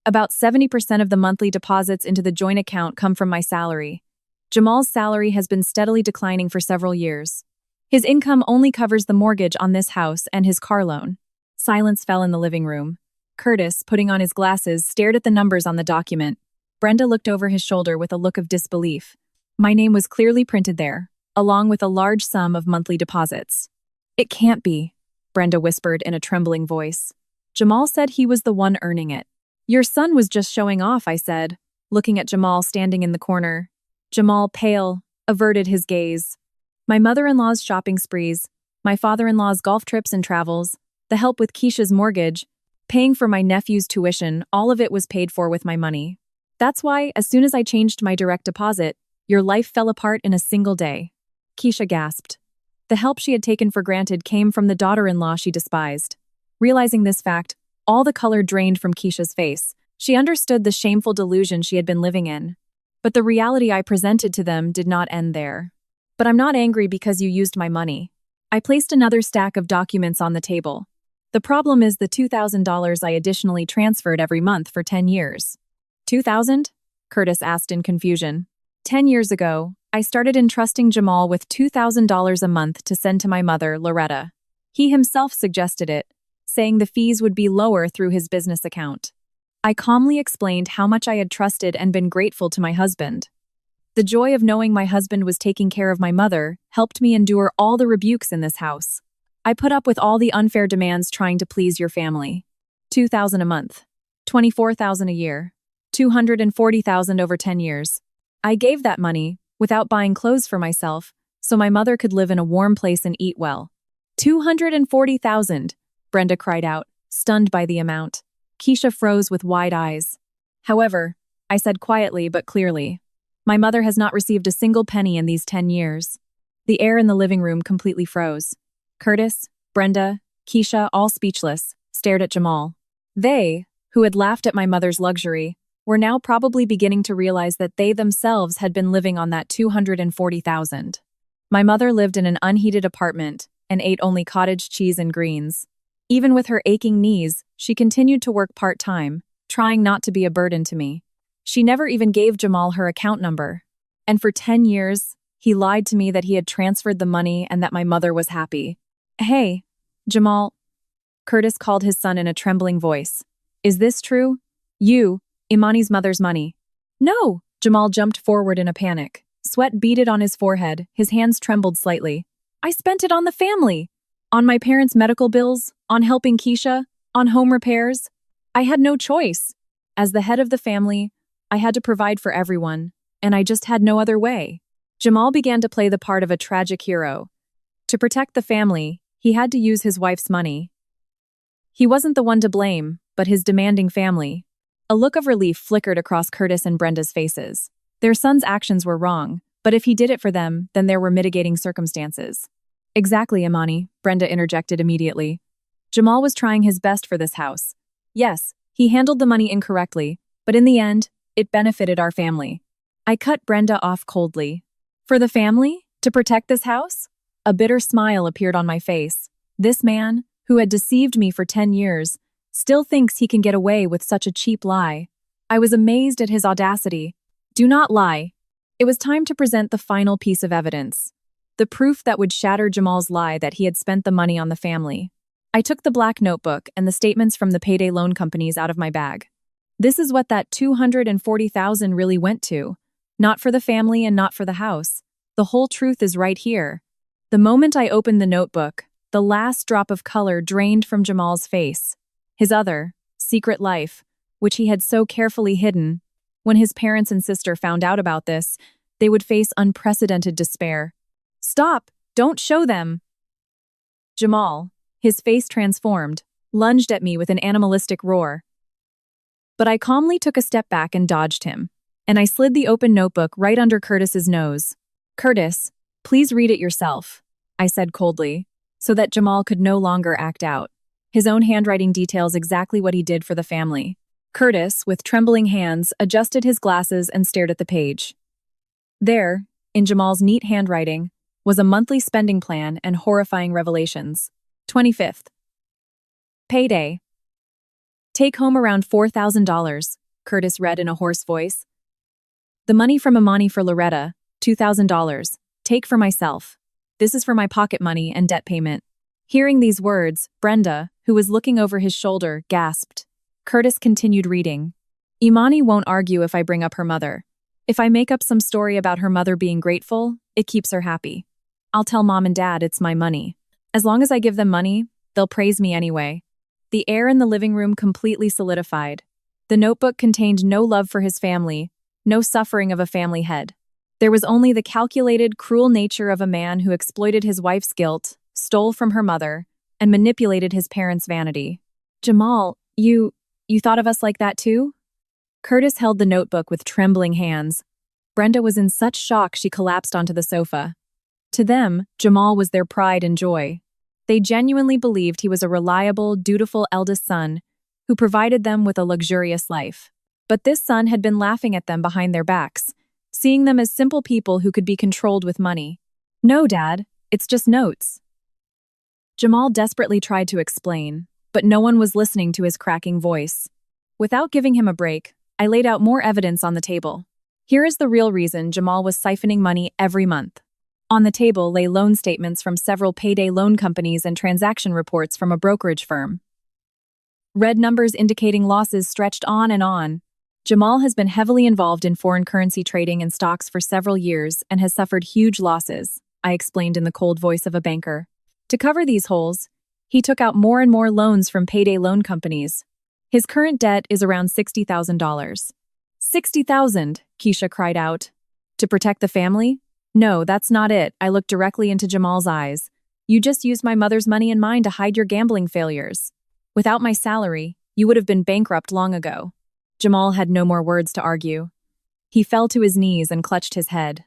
About 70% of the monthly deposits into the joint account come from my salary. Jamal's salary has been steadily declining for several years. His income only covers the mortgage on this house and his car loan. Silence fell in the living room. Curtis, putting on his glasses, stared at the numbers on the document. Brenda looked over his shoulder with a look of disbelief. My name was clearly printed there, along with a large sum of monthly deposits. It can't be, Brenda whispered in a trembling voice. Jamal said he was the one earning it. Your son was just showing off, I said, looking at Jamal standing in the corner. Jamal, pale, averted his gaze. My mother-in-law's shopping sprees, my father-in-law's golf trips and travels, the help with Keisha's mortgage, paying for my nephew's tuition, all of it was paid for with my money. That's why, as soon as I changed my direct deposit, your life fell apart in a single day. Keisha gasped. The help she had taken for granted came from the daughter-in-law she despised. Realizing this fact, all the color drained from Keisha's face. She understood the shameful delusion she had been living in. But the reality I presented to them did not end there. But I'm not angry because you used my money. I placed another stack of documents on the table. The problem is the $2,000 I additionally transferred every month for 10 years. 2,000? Curtis asked in confusion. 10 years ago, I started entrusting Jamal with $2,000 a month to send to my mother, Loretta. He himself suggested it, saying the fees would be lower through his business account. I calmly explained how much I had trusted and been grateful to my husband. The joy of knowing my husband was taking care of my mother helped me endure all the rebukes in this house. I put up with all the unfair demands trying to please your family. $2,000 a month, $24,000 a year, $240,000 over 10 years. I gave that money, without buying clothes for myself, so my mother could live in a warm place and eat well. $240,000, Brenda cried out, stunned by the amount. Keisha froze with wide eyes. However, I said quietly but clearly, my mother has not received a single penny in these 10 years. The air in the living room completely froze. Curtis, Brenda, Keisha, all speechless, stared at Jamal. They, who had laughed at my mother's luxury, were now probably beginning to realize that they themselves had been living on that $240,000. My mother lived in an unheated apartment and ate only cottage cheese and greens. Even with her aching knees, she continued to work part-time, trying not to be a burden to me. She never even gave Jamal her account number. And for 10 years, he lied to me that he had transferred the money and that my mother was happy. Hey, Jamal, Curtis called his son in a trembling voice. Is this true? You, Imani's mother's money. No! Jamal jumped forward in a panic. Sweat beaded on his forehead, his hands trembled slightly. I spent it on the family. On my parents' medical bills, on helping Keisha, on home repairs. I had no choice. As the head of the family, I had to provide for everyone, and I just had no other way. Jamal began to play the part of a tragic hero. To protect the family, he had to use his wife's money. He wasn't the one to blame, but his demanding family. A look of relief flickered across Curtis and Brenda's faces. Their son's actions were wrong, but if he did it for them, then there were mitigating circumstances. Exactly, Imani, Brenda interjected immediately. Jamal was trying his best for this house. Yes, he handled the money incorrectly, but in the end, it benefited our family. I cut Brenda off coldly. For the family? To protect this house? A bitter smile appeared on my face. This man, who had deceived me for 10 years, still thinks he can get away with such a cheap lie. I was amazed at his audacity. Do not lie. It was time to present the final piece of evidence. The proof that would shatter Jamal's lie that he had spent the money on the family. I took the black notebook and the statements from the payday loan companies out of my bag. This is what that $240,000 really went to. Not for the family and not for the house. The whole truth is right here. The moment I opened the notebook, the last drop of color drained from Jamal's face. His other, secret life, which he had so carefully hidden. When his parents and sister found out about this, they would face unprecedented despair. Stop! Don't show them! Jamal, his face transformed, lunged at me with an animalistic roar. But I calmly took a step back and dodged him, and I slid the open notebook right under Curtis's nose. Curtis, please read it yourself, I said coldly, so that Jamal could no longer act out. His own handwriting details exactly what he did for the family. Curtis, with trembling hands, adjusted his glasses and stared at the page. There, in Jamal's neat handwriting, was a monthly spending plan and horrifying revelations. 25th. Payday. Take home around $4,000, Curtis read in a hoarse voice. The money from Imani for Loretta, $2,000. Take for myself. This is for my pocket money and debt payment. Hearing these words, Brenda, who was looking over his shoulder, gasped. Curtis continued reading. Imani won't argue if I bring up her mother. If I make up some story about her mother being grateful, it keeps her happy. I'll tell Mom and Dad it's my money. As long as I give them money, they'll praise me anyway. The air in the living room completely solidified. The notebook contained no love for his family, no suffering of a family head. There was only the calculated, cruel nature of a man who exploited his wife's guilt, stole from her mother, and manipulated his parents' vanity. Jamal, you thought of us like that too? Curtis held the notebook with trembling hands. Brenda was in such shock she collapsed onto the sofa. To them, Jamal was their pride and joy. They genuinely believed he was a reliable, dutiful eldest son who provided them with a luxurious life. But this son had been laughing at them behind their backs, seeing them as simple people who could be controlled with money. No, Dad, it's just notes. Jamal desperately tried to explain, but no one was listening to his cracking voice. Without giving him a break, I laid out more evidence on the table. Here is the real reason Jamal was siphoning money every month. On the table lay loan statements from several payday loan companies and transaction reports from a brokerage firm. Red numbers indicating losses stretched on and on. Jamal has been heavily involved in foreign currency trading and stocks for several years and has suffered huge losses, I explained in the cold voice of a banker. To cover these holes, he took out more and more loans from payday loan companies. His current debt is around $60,000. $60,000, Keisha cried out. To protect the family? No, that's not it. I looked directly into Jamal's eyes. You just used my mother's money and mine to hide your gambling failures. Without my salary, you would have been bankrupt long ago. Jamal had no more words to argue. He fell to his knees and clutched his head.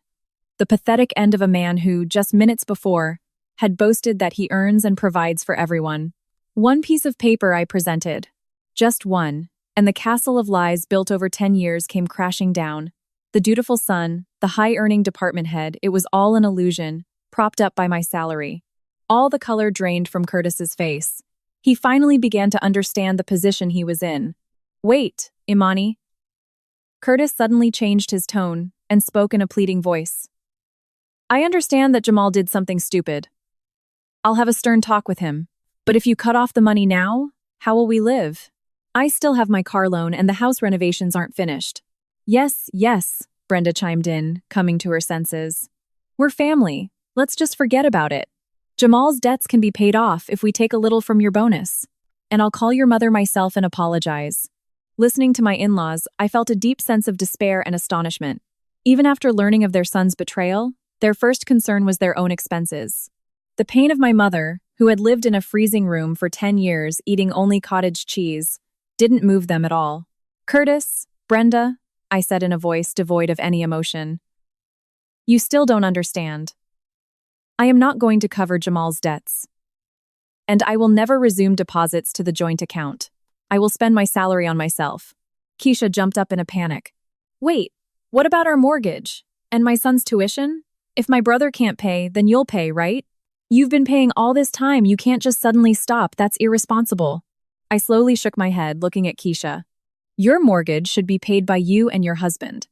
The pathetic end of a man who, just minutes before, had boasted that he earns and provides for everyone. One piece of paper I presented. Just one, and the castle of lies built over 10 years came crashing down. The dutiful son, the high-earning department head, it was all an illusion, propped up by my salary. All the color drained from Curtis's face. He finally began to understand the position he was in. Wait, Imani. Curtis suddenly changed his tone and spoke in a pleading voice. I understand that Jamal did something stupid. I'll have a stern talk with him. But if you cut off the money now, how will we live? I still have my car loan and the house renovations aren't finished. Yes, yes, Brenda chimed in, coming to her senses. We're family. Let's just forget about it. Jamal's debts can be paid off if we take a little from your bonus. And I'll call your mother myself and apologize. Listening to my in-laws, I felt a deep sense of despair and astonishment. Even after learning of their son's betrayal, their first concern was their own expenses. The pain of my mother, who had lived in a freezing room for 10 years eating only cottage cheese, didn't move them at all. Curtis, Brenda, I said in a voice devoid of any emotion. You still don't understand. I am not going to cover Jamal's debts. And I will never resume deposits to the joint account. I will spend my salary on myself. Keisha jumped up in a panic. Wait, what about our mortgage? And my son's tuition? If my brother can't pay, then you'll pay, right? You've been paying all this time, you can't just suddenly stop, that's irresponsible. I slowly shook my head, looking at Keisha. Your mortgage should be paid by you and your husband.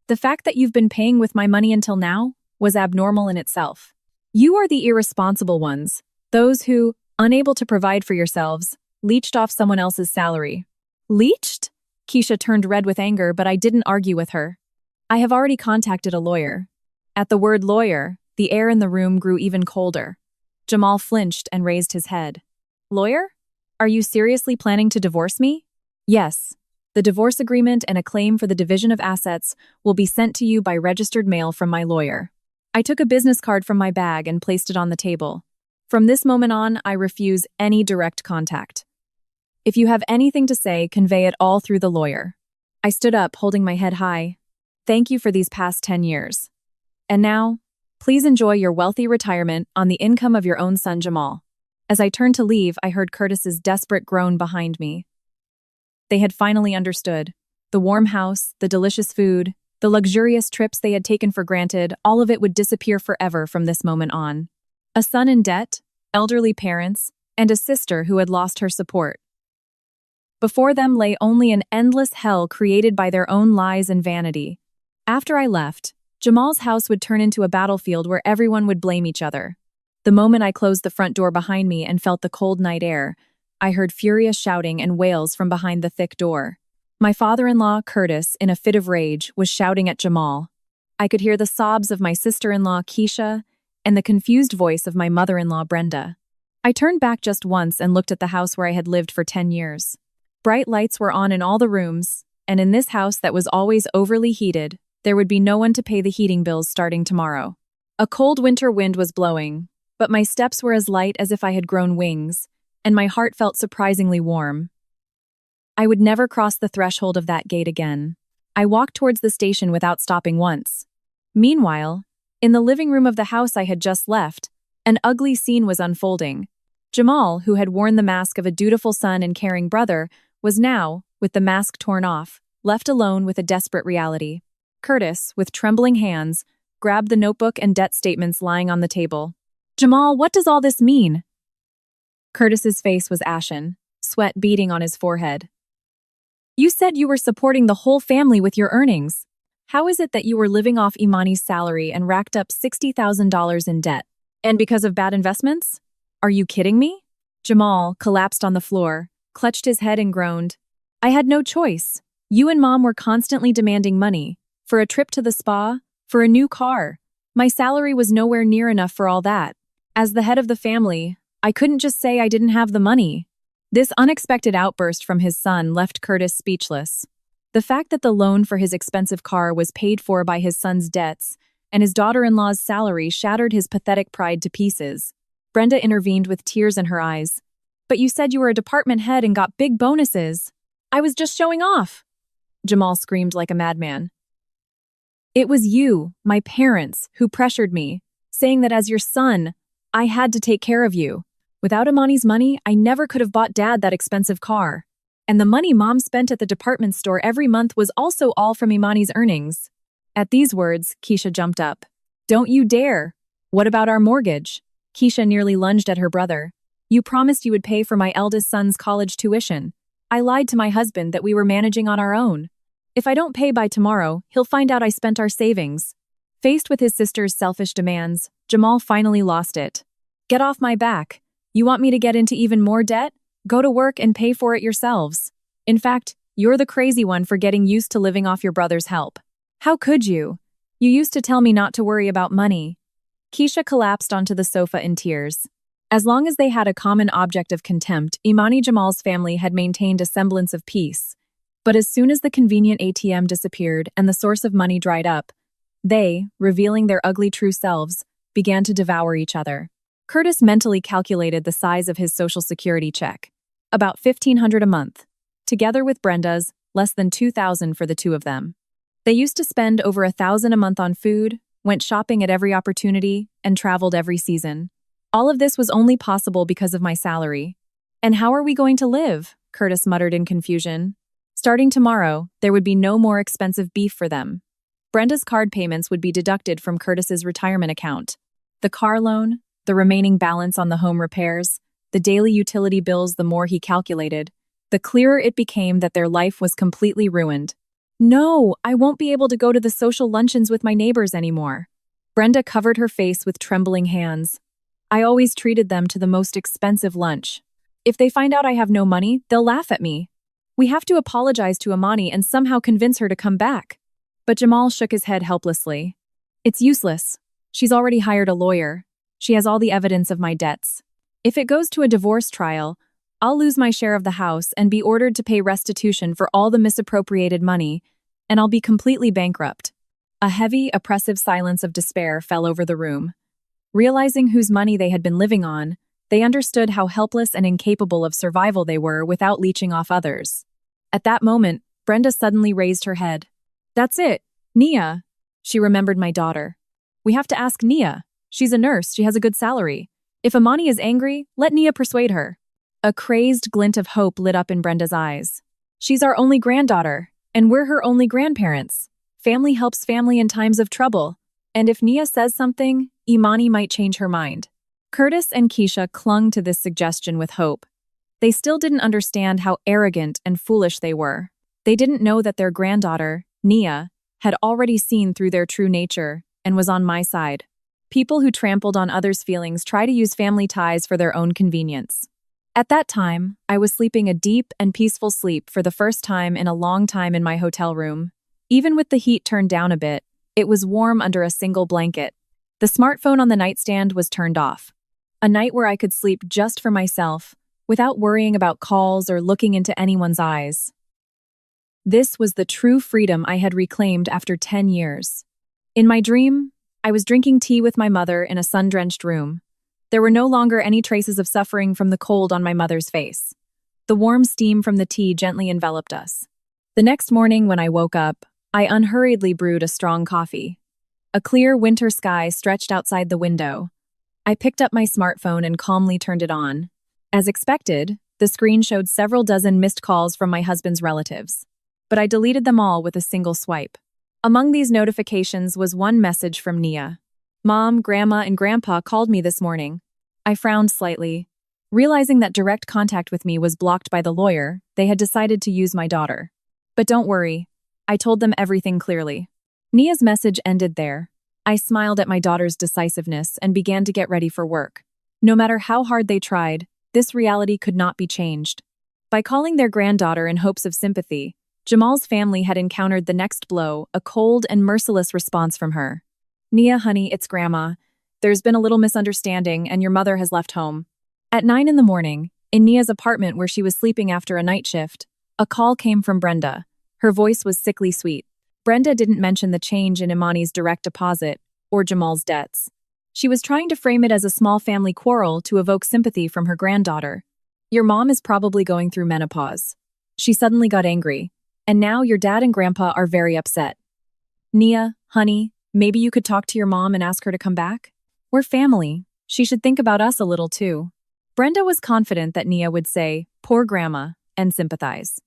The fact that you've been paying with my money until now was abnormal in itself. You are the irresponsible ones, those who, unable to provide for yourselves, leached off someone else's salary. Leached? Keisha turned red with anger, but I didn't argue with her. I have already contacted a lawyer. At the word lawyer, the air in the room grew even colder. Jamal flinched and raised his head. Lawyer? Are you seriously planning to divorce me? Yes. The divorce agreement and a claim for the division of assets will be sent to you by registered mail from my lawyer. I took a business card from my bag and placed it on the table. From this moment on, I refuse any direct contact. If you have anything to say, convey it all through the lawyer. I stood up, holding my head high. Thank you for these past 10 years. And now, please enjoy your wealthy retirement on the income of your own son, Jamal. As I turned to leave, I heard Curtis's desperate groan behind me. They had finally understood. The warm house, the delicious food, the luxurious trips they had taken for granted, all of it would disappear forever from this moment on. A son in debt, elderly parents, and a sister who had lost her support. Before them lay only an endless hell created by their own lies and vanity. After I left, Jamal's house would turn into a battlefield where everyone would blame each other. The moment I closed the front door behind me and felt the cold night air, I heard furious shouting and wails from behind the thick door. My father-in-law, Curtis, in a fit of rage, was shouting at Jamal. I could hear the sobs of my sister-in-law, Keisha, and the confused voice of my mother-in-law, Brenda. I turned back just once and looked at the house where I had lived for 10 years. Bright lights were on in all the rooms, and in this house that was always overly heated, there would be no one to pay the heating bills starting tomorrow. A cold winter wind was blowing, but my steps were as light as if I had grown wings, and my heart felt surprisingly warm. I would never cross the threshold of that gate again. I walked towards the station without stopping once. Meanwhile, in the living room of the house I had just left, an ugly scene was unfolding. Jamal, who had worn the mask of a dutiful son and caring brother, was now, with the mask torn off, left alone with a desperate reality. Curtis, with trembling hands, grabbed the notebook and debt statements lying on the table. Jamal, what does all this mean? Curtis's face was ashen, sweat beading on his forehead. You said you were supporting the whole family with your earnings. How is it that you were living off Imani's salary and racked up $60,000 in debt? And because of bad investments? Are you kidding me? Jamal collapsed on the floor, clutched his head and groaned. I had no choice. You and Mom were constantly demanding money. For a trip to the spa, for a new car. My salary was nowhere near enough for all that. As the head of the family, I couldn't just say I didn't have the money. This unexpected outburst from his son left Curtis speechless. The fact that the loan for his expensive car was paid for by his son's debts and his daughter-in-law's salary shattered his pathetic pride to pieces. Brenda intervened with tears in her eyes. But you said you were a department head and got big bonuses. I was just showing off. Jamal screamed like a madman. It was you, my parents, who pressured me, saying that as your son, I had to take care of you. Without Imani's money, I never could have bought Dad that expensive car. And the money Mom spent at the department store every month was also all from Imani's earnings. At these words, Keisha jumped up. Don't you dare! What about our mortgage? Keisha nearly lunged at her brother. You promised you would pay for my eldest son's college tuition. I lied to my husband that we were managing on our own. If I don't pay by tomorrow, he'll find out I spent our savings. Faced with his sister's selfish demands, Jamal finally lost it. Get off my back. You want me to get into even more debt? Go to work and pay for it yourselves. In fact, you're the crazy one for getting used to living off your brother's help. How could you? You used to tell me not to worry about money. Keisha collapsed onto the sofa in tears. As long as they had a common object of contempt, Imani Jamal's family had maintained a semblance of peace. But as soon as the convenient ATM disappeared and the source of money dried up, they, revealing their ugly true selves, began to devour each other. Curtis mentally calculated the size of his Social Security check. About $1,500 a month. Together with Brenda's, less than $2,000 for the two of them. They used to spend over $1,000 a month on food, went shopping at every opportunity, and traveled every season. All of this was only possible because of my salary. And how are we going to live? Curtis muttered in confusion. Starting tomorrow, there would be no more expensive beef for them. Brenda's card payments would be deducted from Curtis's retirement account. The car loan, the remaining balance on the home repairs, the daily utility bills. The more he calculated, the clearer it became that their life was completely ruined. No, I won't be able to go to the social luncheons with my neighbors anymore. Brenda covered her face with trembling hands. I always treated them to the most expensive lunch. If they find out I have no money, they'll laugh at me. We have to apologize to Imani and somehow convince her to come back. But Jamal shook his head helplessly. It's useless. She's already hired a lawyer. She has all the evidence of my debts. If it goes to a divorce trial, I'll lose my share of the house and be ordered to pay restitution for all the misappropriated money, and I'll be completely bankrupt. A heavy, oppressive silence of despair fell over the room. Realizing whose money they had been living on, they understood how helpless and incapable of survival they were without leeching off others. At that moment, Brenda suddenly raised her head. That's it, Nia. She remembered my daughter. We have to ask Nia. She's a nurse, she has a good salary. If Imani is angry, let Nia persuade her. A crazed glint of hope lit up in Brenda's eyes. She's our only granddaughter, and we're her only grandparents. Family helps family in times of trouble. And if Nia says something, Imani might change her mind. Curtis and Keisha clung to this suggestion with hope. They still didn't understand how arrogant and foolish they were. They didn't know that their granddaughter, Nia, had already seen through their true nature and was on my side. People who trampled on others' feelings try to use family ties for their own convenience. At that time, I was sleeping a deep and peaceful sleep for the first time in a long time in my hotel room. Even with the heat turned down a bit, it was warm under a single blanket. The smartphone on the nightstand was turned off. A night where I could sleep just for myself, without worrying about calls or looking into anyone's eyes. This was the true freedom I had reclaimed after 10 years. In my dream, I was drinking tea with my mother in a sun-drenched room. There were no longer any traces of suffering from the cold on my mother's face. The warm steam from the tea gently enveloped us. The next morning when I woke up, I unhurriedly brewed a strong coffee. A clear winter sky stretched outside the window. I picked up my smartphone and calmly turned it on. As expected, the screen showed several dozen missed calls from my husband's relatives. But I deleted them all with a single swipe. Among these notifications was one message from Nia. Mom, Grandma, and Grandpa called me this morning. I frowned slightly. Realizing that direct contact with me was blocked by the lawyer, they had decided to use my daughter. But don't worry, I told them everything clearly. Nia's message ended there. I smiled at my daughter's decisiveness and began to get ready for work. No matter how hard they tried, this reality could not be changed. By calling their granddaughter in hopes of sympathy, Jamal's family had encountered the next blow, a cold and merciless response from her. Nia, honey, it's Grandma. There's been a little misunderstanding and your mother has left home. At 9 in the morning, in Nia's apartment where she was sleeping after a night shift, a call came from Brenda. Her voice was sickly sweet. Brenda didn't mention the change in Imani's direct deposit or Jamal's debts. She was trying to frame it as a small family quarrel to evoke sympathy from her granddaughter. Your mom is probably going through menopause. She suddenly got angry, and now your dad and grandpa are very upset. Nia, honey, maybe you could talk to your mom and ask her to come back? We're family. She should think about us a little too. Brenda was confident that Nia would say, poor grandma, and sympathize.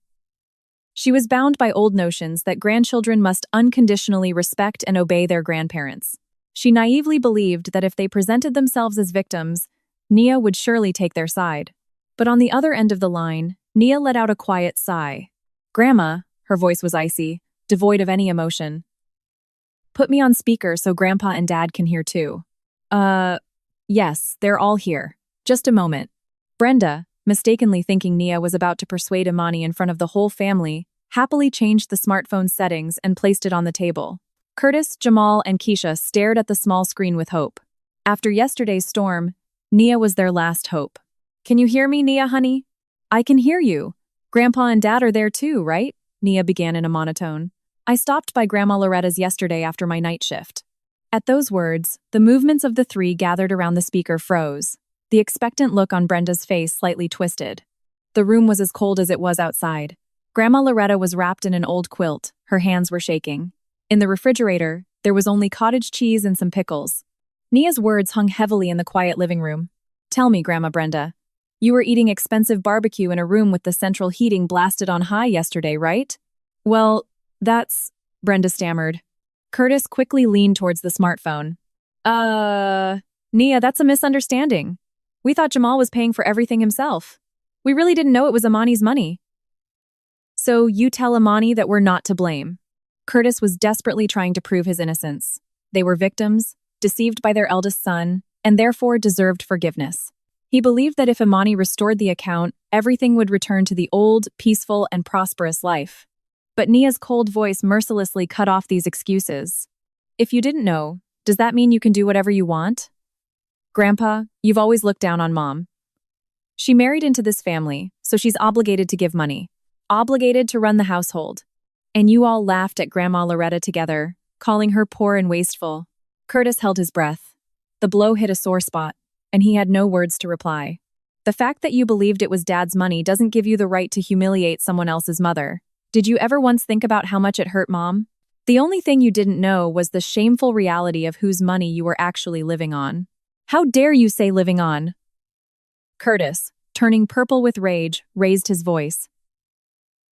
She was bound by old notions that grandchildren must unconditionally respect and obey their grandparents. She naively believed that if they presented themselves as victims, Nia would surely take their side. But on the other end of the line, Nia let out a quiet sigh. Grandma, her voice was icy, devoid of any emotion. Put me on speaker so Grandpa and Dad can hear too. Yes, they're all here. Just a moment. Brenda, mistakenly thinking Nia was about to persuade Imani in front of the whole family, happily changed the smartphone settings and placed it on the table. Curtis, Jamal, and Keisha stared at the small screen with hope. After yesterday's storm, Nia was their last hope. "Can you hear me, Nia, honey?" "I can hear you. Grandpa and Dad are there too, right?" Nia began in a monotone. "I stopped by Grandma Loretta's yesterday after my night shift." At those words, the movements of the three gathered around the speaker froze. The expectant look on Brenda's face slightly twisted. The room was as cold as it was outside. Grandma Loretta was wrapped in an old quilt. Her hands were shaking. In the refrigerator, there was only cottage cheese and some pickles. Nia's words hung heavily in the quiet living room. "Tell me, Grandma Brenda, you were eating expensive barbecue in a room with the central heating blasted on high yesterday, right?" "Well, that's," Brenda stammered. Curtis quickly leaned towards the smartphone. Nia, that's a misunderstanding. We thought Jamal was paying for everything himself. We really didn't know it was Imani's money." "So you tell Imani that we're not to blame." Curtis was desperately trying to prove his innocence. They were victims, deceived by their eldest son, and therefore deserved forgiveness. He believed that if Imani restored the account, everything would return to the old, peaceful, and prosperous life. But Nia's cold voice mercilessly cut off these excuses. "If you didn't know, does that mean you can do whatever you want? Grandpa, you've always looked down on Mom. She married into this family, so she's obligated to give money, obligated to run the household. And you all laughed at Grandma Loretta together, calling her poor and wasteful." Curtis held his breath. The blow hit a sore spot, and he had no words to reply. "The fact that you believed it was Dad's money doesn't give you the right to humiliate someone else's mother. Did you ever once think about how much it hurt Mom? The only thing you didn't know was the shameful reality of whose money you were actually living on. How dare you say living on?" Curtis, turning purple with rage, raised his voice.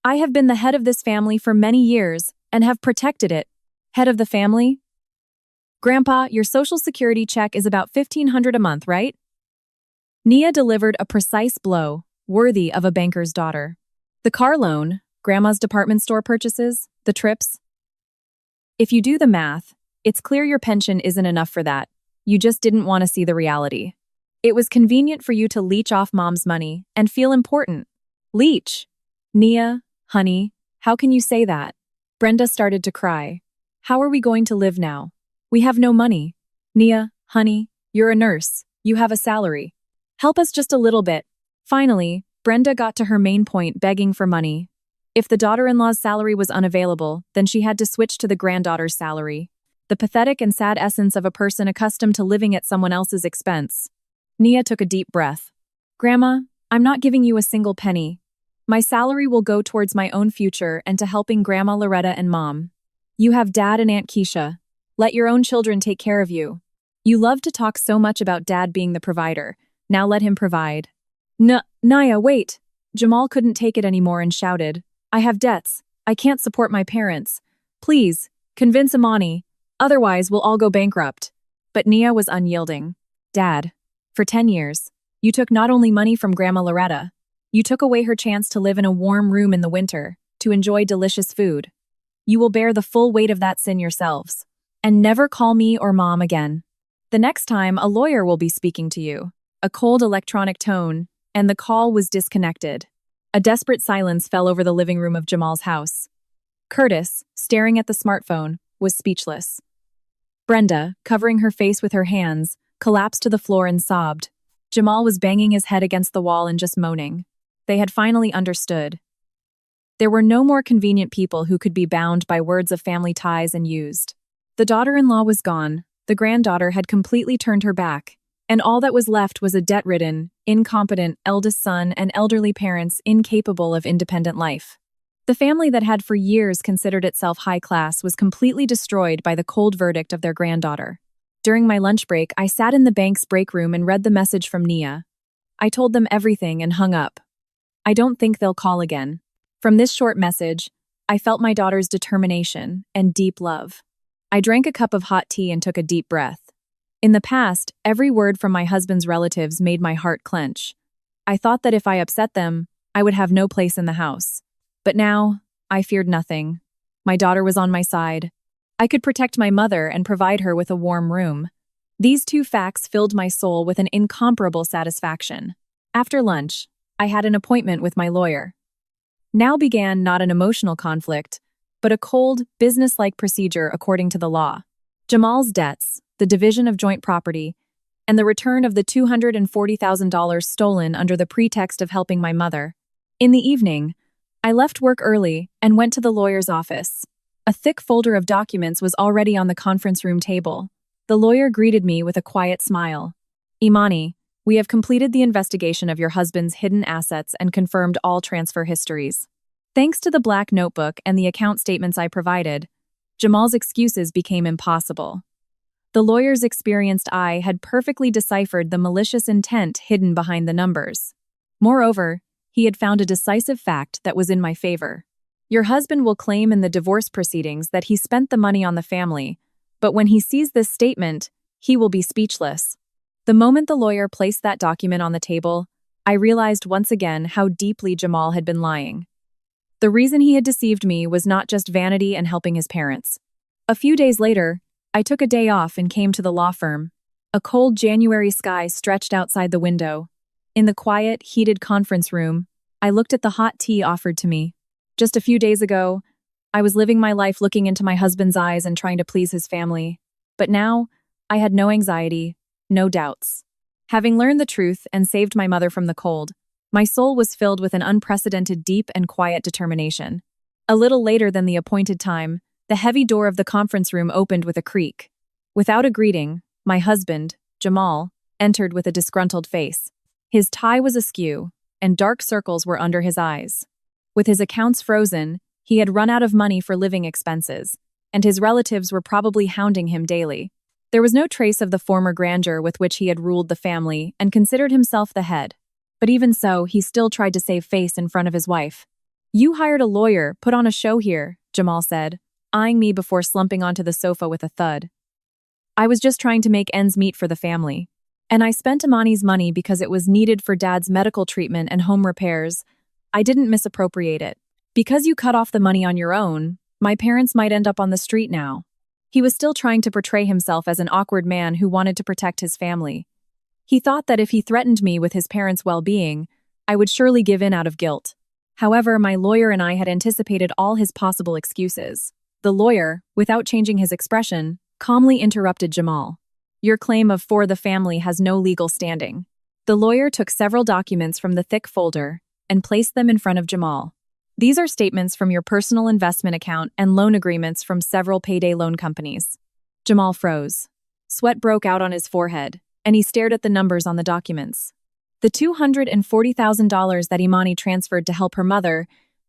"I have been the head of this family for many years and have protected it." "Head of the family? Grandpa, your Social Security check is about $1,500 a month, right?" Nia delivered a precise blow, worthy of a banker's daughter. "The car loan, Grandma's department store purchases, the trips. If you do the math, it's clear your pension isn't enough for that. You just didn't want to see the reality. It was convenient for you to leech off Mom's money and feel important." "Leech? Nia, honey, how can you say that?" Brenda started to cry. "How are we going to live now? We have no money. Nia, honey, you're a nurse. You have a salary. Help us just a little bit." Finally, Brenda got to her main point, begging for money. If the daughter-in-law's salary was unavailable, then she had to switch to the granddaughter's salary. The pathetic and sad essence of a person accustomed to living at someone else's expense. Nia took a deep breath. "Grandma, I'm not giving you a single penny. My salary will go towards my own future and to helping Grandma Loretta and Mom. You have Dad and Aunt Keisha. Let your own children take care of you. You love to talk so much about Dad being the provider. Now let him provide." Nia, wait." Jamal couldn't take it anymore and shouted, "I have debts. I can't support my parents. Please, convince Imani. Otherwise, we'll all go bankrupt." But Nia was unyielding. "Dad, for 10 years, you took not only money from Grandma Loretta, you took away her chance to live in a warm room in the winter, to enjoy delicious food. You will bear the full weight of that sin yourselves. And never call me or Mom again. The next time, a lawyer will be speaking to you." A cold electronic tone, and the call was disconnected. A desperate silence fell over the living room of Jamal's house. Curtis, staring at the smartphone, was speechless. Brenda, covering her face with her hands, collapsed to the floor and sobbed. Jamal was banging his head against the wall and just moaning. They had finally understood. There were no more convenient people who could be bound by words of family ties and used. The daughter-in-law was gone, the granddaughter had completely turned her back, and all that was left was a debt-ridden, incompetent eldest son and elderly parents incapable of independent life. The family that had for years considered itself high class was completely destroyed by the cold verdict of their granddaughter. During my lunch break, I sat in the bank's break room and read the message from Nia. I told them everything and hung up. I don't think they'll call again. From this short message, I felt my daughter's determination and deep love. I drank a cup of hot tea and took a deep breath. In the past, every word from my husband's relatives made my heart clench. I thought that if I upset them, I would have no place in the house. But now, I feared nothing. My daughter was on my side. I could protect my mother and provide her with a warm room. These two facts filled my soul with an incomparable satisfaction. After lunch, I had an appointment with my lawyer. Now began not an emotional conflict, but a cold, business-like procedure according to the law. Jamal's debts, the division of joint property, and the return of the $240,000 stolen under the pretext of helping my mother. In the evening, I left work early and went to the lawyer's office. A thick folder of documents was already on the conference room table. The lawyer greeted me with a quiet smile. Imani, we have completed the investigation of your husband's hidden assets and confirmed all transfer histories. Thanks to the black notebook and the account statements I provided, Jamal's excuses became impossible. The lawyer's experienced eye had perfectly deciphered the malicious intent hidden behind the numbers. Moreover, he had found a decisive fact that was in my favor. Your husband will claim in the divorce proceedings that he spent the money on the family, but when he sees this statement, he will be speechless. The moment the lawyer placed that document on the table, I realized once again how deeply Jamal had been lying. The reason he had deceived me was not just vanity and helping his parents. A few days later, I took a day off and came to the law firm. A cold January sky stretched outside the window. In the quiet, heated conference room, I looked at the hot tea offered to me. Just a few days ago, I was living my life looking into my husband's eyes and trying to please his family. But now, I had no anxiety, no doubts. Having learned the truth and saved my mother from the cold, my soul was filled with an unprecedented deep and quiet determination. A little later than the appointed time, the heavy door of the conference room opened with a creak. Without a greeting, my husband, Jamal, entered with a disgruntled face. His tie was askew, and dark circles were under his eyes. With his accounts frozen, he had run out of money for living expenses, and his relatives were probably hounding him daily. There was no trace of the former grandeur with which he had ruled the family and considered himself the head. But even so, he still tried to save face in front of his wife. "You hired a lawyer, put on a show here," Jamal said, eyeing me before slumping onto the sofa with a thud. "I was just trying to make ends meet for the family. And I spent Imani's money because it was needed for Dad's medical treatment and home repairs. I didn't misappropriate it. Because you cut off the money on your own, my parents might end up on the street now." He was still trying to portray himself as an awkward man who wanted to protect his family. He thought that if he threatened me with his parents' well-being, I would surely give in out of guilt. However, my lawyer and I had anticipated all his possible excuses. The lawyer, without changing his expression, calmly interrupted Jamal. "Your claim of for the family has no legal standing." The lawyer took several documents from the thick folder and placed them in front of Jamal. "These are statements from your personal investment account and loan agreements from several payday loan companies." Jamal froze. Sweat broke out on his forehead, and he stared at the numbers on the documents. "The $240,000 that Imani transferred to help her mother,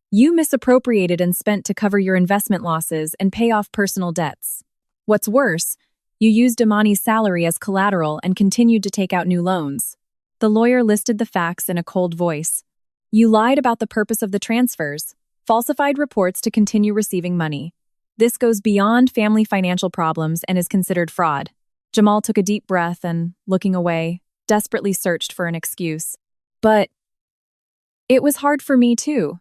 you misappropriated and spent to cover your investment losses and pay off personal debts. What's worse, you used Imani's salary as collateral and continued to take out new loans." The lawyer listed the facts in a cold voice. "You lied about the purpose of the transfers, falsified reports to continue receiving money. This goes beyond family financial problems and is considered fraud." Jamal took a deep breath and, looking away, desperately searched for an excuse. "But it was hard for me too.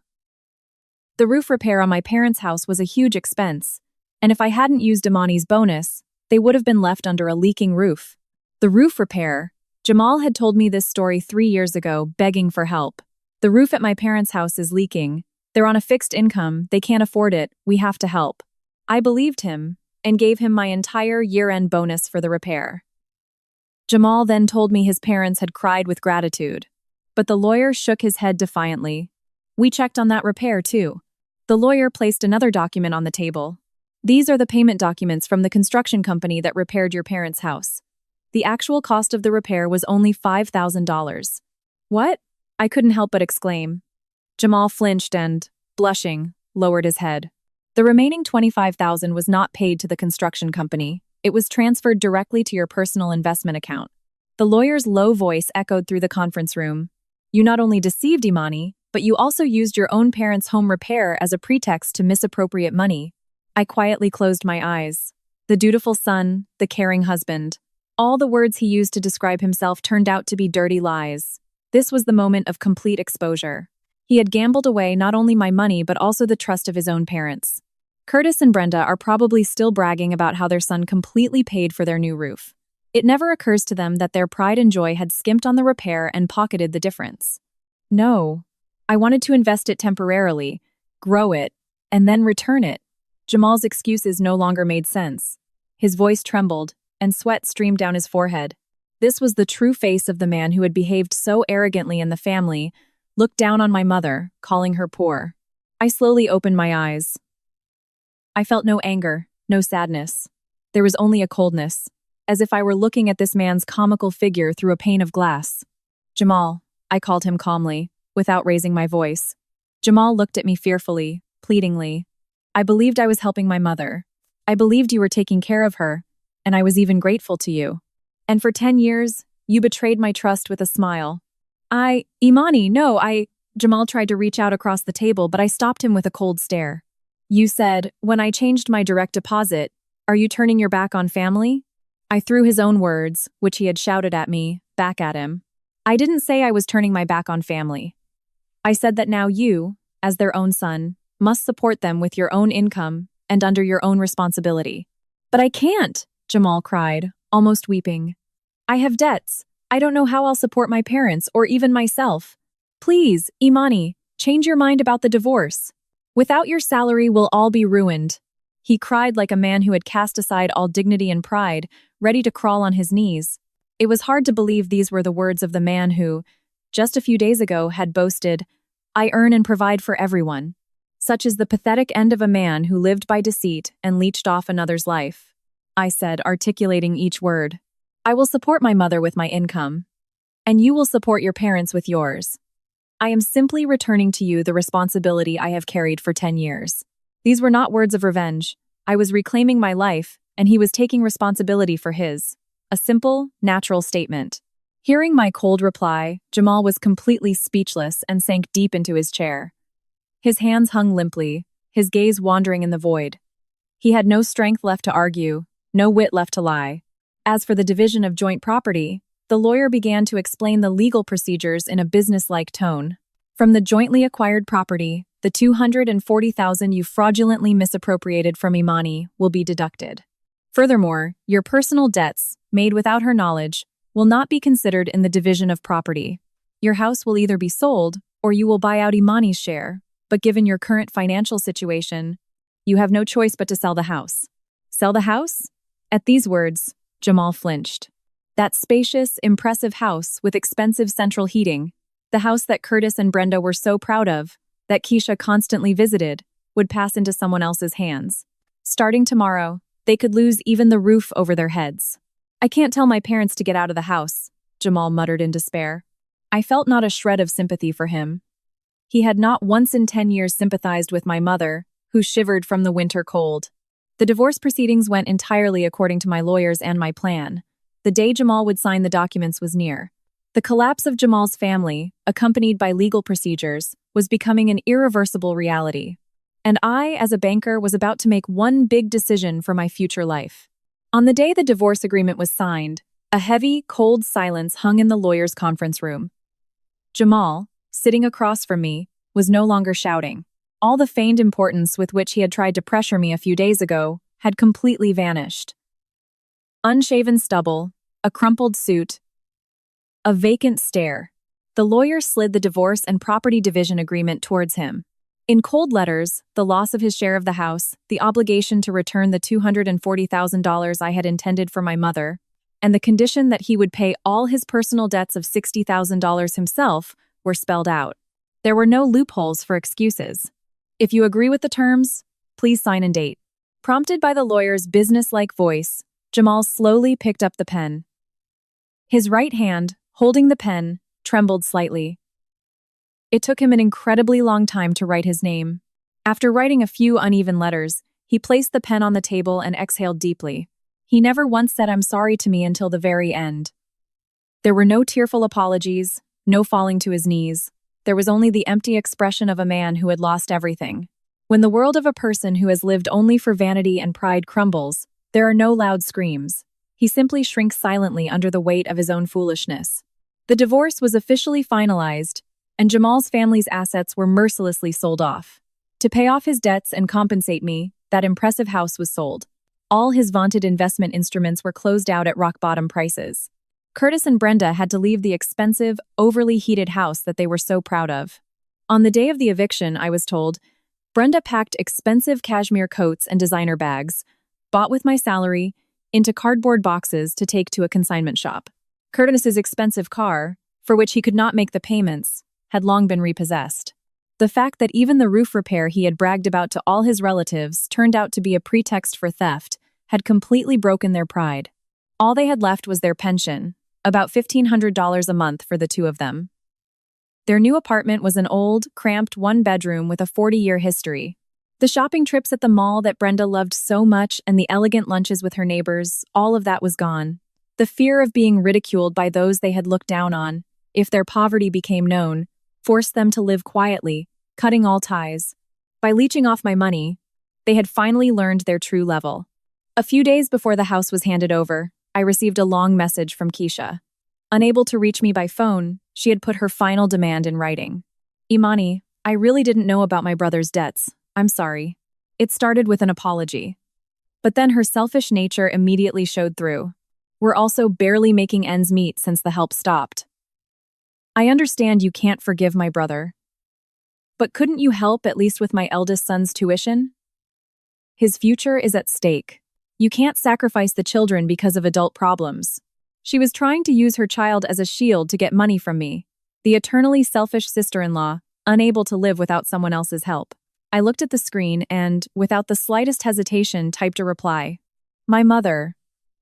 The roof repair on my parents' house was a huge expense, and if I hadn't used Imani's bonus, they would have been left under a leaking roof. The roof repair, Jamal had told me this story 3 years ago, begging for help. The roof at my parents' house is leaking. They're on a fixed income, they can't afford it, we have to help." I believed him and gave him my entire year-end bonus for the repair. Jamal then told me his parents had cried with gratitude, but the lawyer shook his head defiantly. "We checked on that repair too." The lawyer placed another document on the table. "These are the payment documents from the construction company that repaired your parents' house. The actual cost of the repair was only $5,000. "What?" I couldn't help but exclaim. Jamal flinched and, blushing, lowered his head. "The remaining $25,000 was not paid to the construction company. It was transferred directly to your personal investment account." The lawyer's low voice echoed through the conference room. "You not only deceived Imani, but you also used your own parents' home repair as a pretext to misappropriate money." I quietly closed my eyes. The dutiful son, the caring husband. All the words he used to describe himself turned out to be dirty lies. This was the moment of complete exposure. He had gambled away not only my money but also the trust of his own parents. Curtis and Brenda are probably still bragging about how their son completely paid for their new roof. It never occurs to them that their pride and joy had skimped on the repair and pocketed the difference. No. I wanted to invest it temporarily, grow it, and then return it. Jamal's excuses no longer made sense. His voice trembled, and sweat streamed down his forehead. This was the true face of the man who had behaved so arrogantly in the family, looked down on my mother, calling her poor. I slowly opened my eyes. I felt no anger, no sadness. There was only a coldness, as if I were looking at this man's comical figure through a pane of glass. Jamal, I called him calmly, without raising my voice. Jamal looked at me fearfully, pleadingly. I believed I was helping my mother. I believed you were taking care of her, and I was even grateful to you. And for 10 years, you betrayed my trust with a smile. Imani, no, Jamal tried to reach out across the table, but I stopped him with a cold stare. You said, when I changed my direct deposit, are you turning your back on family? I threw his own words, which he had shouted at me, back at him. I didn't say I was turning my back on family. I said that now you, as their own son, must support them with your own income and under your own responsibility. But I can't, Jamal cried, almost weeping. I have debts. I don't know how I'll support my parents or even myself. Please, Imani, change your mind about the divorce. Without your salary, we'll all be ruined. He cried like a man who had cast aside all dignity and pride, ready to crawl on his knees. It was hard to believe these were the words of the man who, just a few days ago, had boasted, I earn and provide for everyone. Such is the pathetic end of a man who lived by deceit and leeched off another's life. I said, articulating each word. I will support my mother with my income, and you will support your parents with yours. I am simply returning to you the responsibility I have carried for 10 years. These were not words of revenge. I was reclaiming my life, and he was taking responsibility for his. A simple, natural statement. Hearing my cold reply, Jamal was completely speechless and sank deep into his chair. His hands hung limply, his gaze wandering in the void. He had no strength left to argue, no wit left to lie. As for the division of joint property, the lawyer began to explain the legal procedures in a business-like tone. From the jointly acquired property, the $240,000 you fraudulently misappropriated from Imani will be deducted. Furthermore, your personal debts, made without her knowledge, will not be considered in the division of property. Your house will either be sold, or you will buy out Imani's share, but given your current financial situation, you have no choice but to sell the house. Sell the house? At these words, Jamal flinched. That spacious, impressive house with expensive central heating, the house that Curtis and Brenda were so proud of, that Keisha constantly visited, would pass into someone else's hands. Starting tomorrow, they could lose even the roof over their heads. I can't tell my parents to get out of the house, Jamal muttered in despair. I felt not a shred of sympathy for him. He had not once in 10 years sympathized with my mother, who shivered from the winter cold. The divorce proceedings went entirely according to my lawyers and my plan. The day Jamal would sign the documents was near. The collapse of Jamal's family, accompanied by legal procedures, was becoming an irreversible reality. And I, as a banker, was about to make one big decision for my future life. On the day the divorce agreement was signed, a heavy, cold silence hung in the lawyer's conference room. Jamal, sitting across from me, was no longer shouting. All the feigned importance with which he had tried to pressure me a few days ago had completely vanished. Unshaven stubble, a crumpled suit, a vacant stare. The lawyer slid the divorce and property division agreement towards him. In cold letters, the loss of his share of the house, the obligation to return the $240,000 I had intended for my mother, and the condition that he would pay all his personal debts of $60,000 himself were spelled out. There were no loopholes for excuses. If you agree with the terms, please sign and date. Prompted by the lawyer's business-like voice, Jamal slowly picked up the pen. His right hand, holding the pen, trembled slightly. It took him an incredibly long time to write his name. After writing a few uneven letters, he placed the pen on the table and exhaled deeply. He never once said "I'm sorry" to me until the very end. There were no tearful apologies, no falling to his knees. There was only the empty expression of a man who had lost everything. When the world of a person who has lived only for vanity and pride crumbles, there are no loud screams. He simply shrinks silently under the weight of his own foolishness. The divorce was officially finalized, and Jamal's family's assets were mercilessly sold off. To pay off his debts and compensate me, that impressive house was sold. All his vaunted investment instruments were closed out at rock-bottom prices. Curtis and Brenda had to leave the expensive, overly heated house that they were so proud of. On the day of the eviction, I was told, Brenda packed expensive cashmere coats and designer bags, bought with my salary, into cardboard boxes to take to a consignment shop. Curtis's expensive car, for which he could not make the payments, had long been repossessed. The fact that even the roof repair he had bragged about to all his relatives turned out to be a pretext for theft had completely broken their pride. All they had left was their pension, about $1,500 a month for the two of them. Their new apartment was an old, cramped one-bedroom with a 40-year history. The shopping trips at the mall that Brenda loved so much and the elegant lunches with her neighbors, all of that was gone. The fear of being ridiculed by those they had looked down on, if their poverty became known, forced them to live quietly, cutting all ties. By leeching off my money, they had finally learned their true level. A few days before the house was handed over, I received a long message from Keisha. Unable to reach me by phone, she had put her final demand in writing. Imani, I really didn't know about my brother's debts. I'm sorry. It started with an apology. But then her selfish nature immediately showed through. We're also barely making ends meet since the help stopped. I understand you can't forgive my brother. But couldn't you help at least with my eldest son's tuition? His future is at stake. You can't sacrifice the children because of adult problems. She was trying to use her child as a shield to get money from me, the eternally selfish sister-in-law, unable to live without someone else's help. I looked at the screen and, without the slightest hesitation, typed a reply. My mother.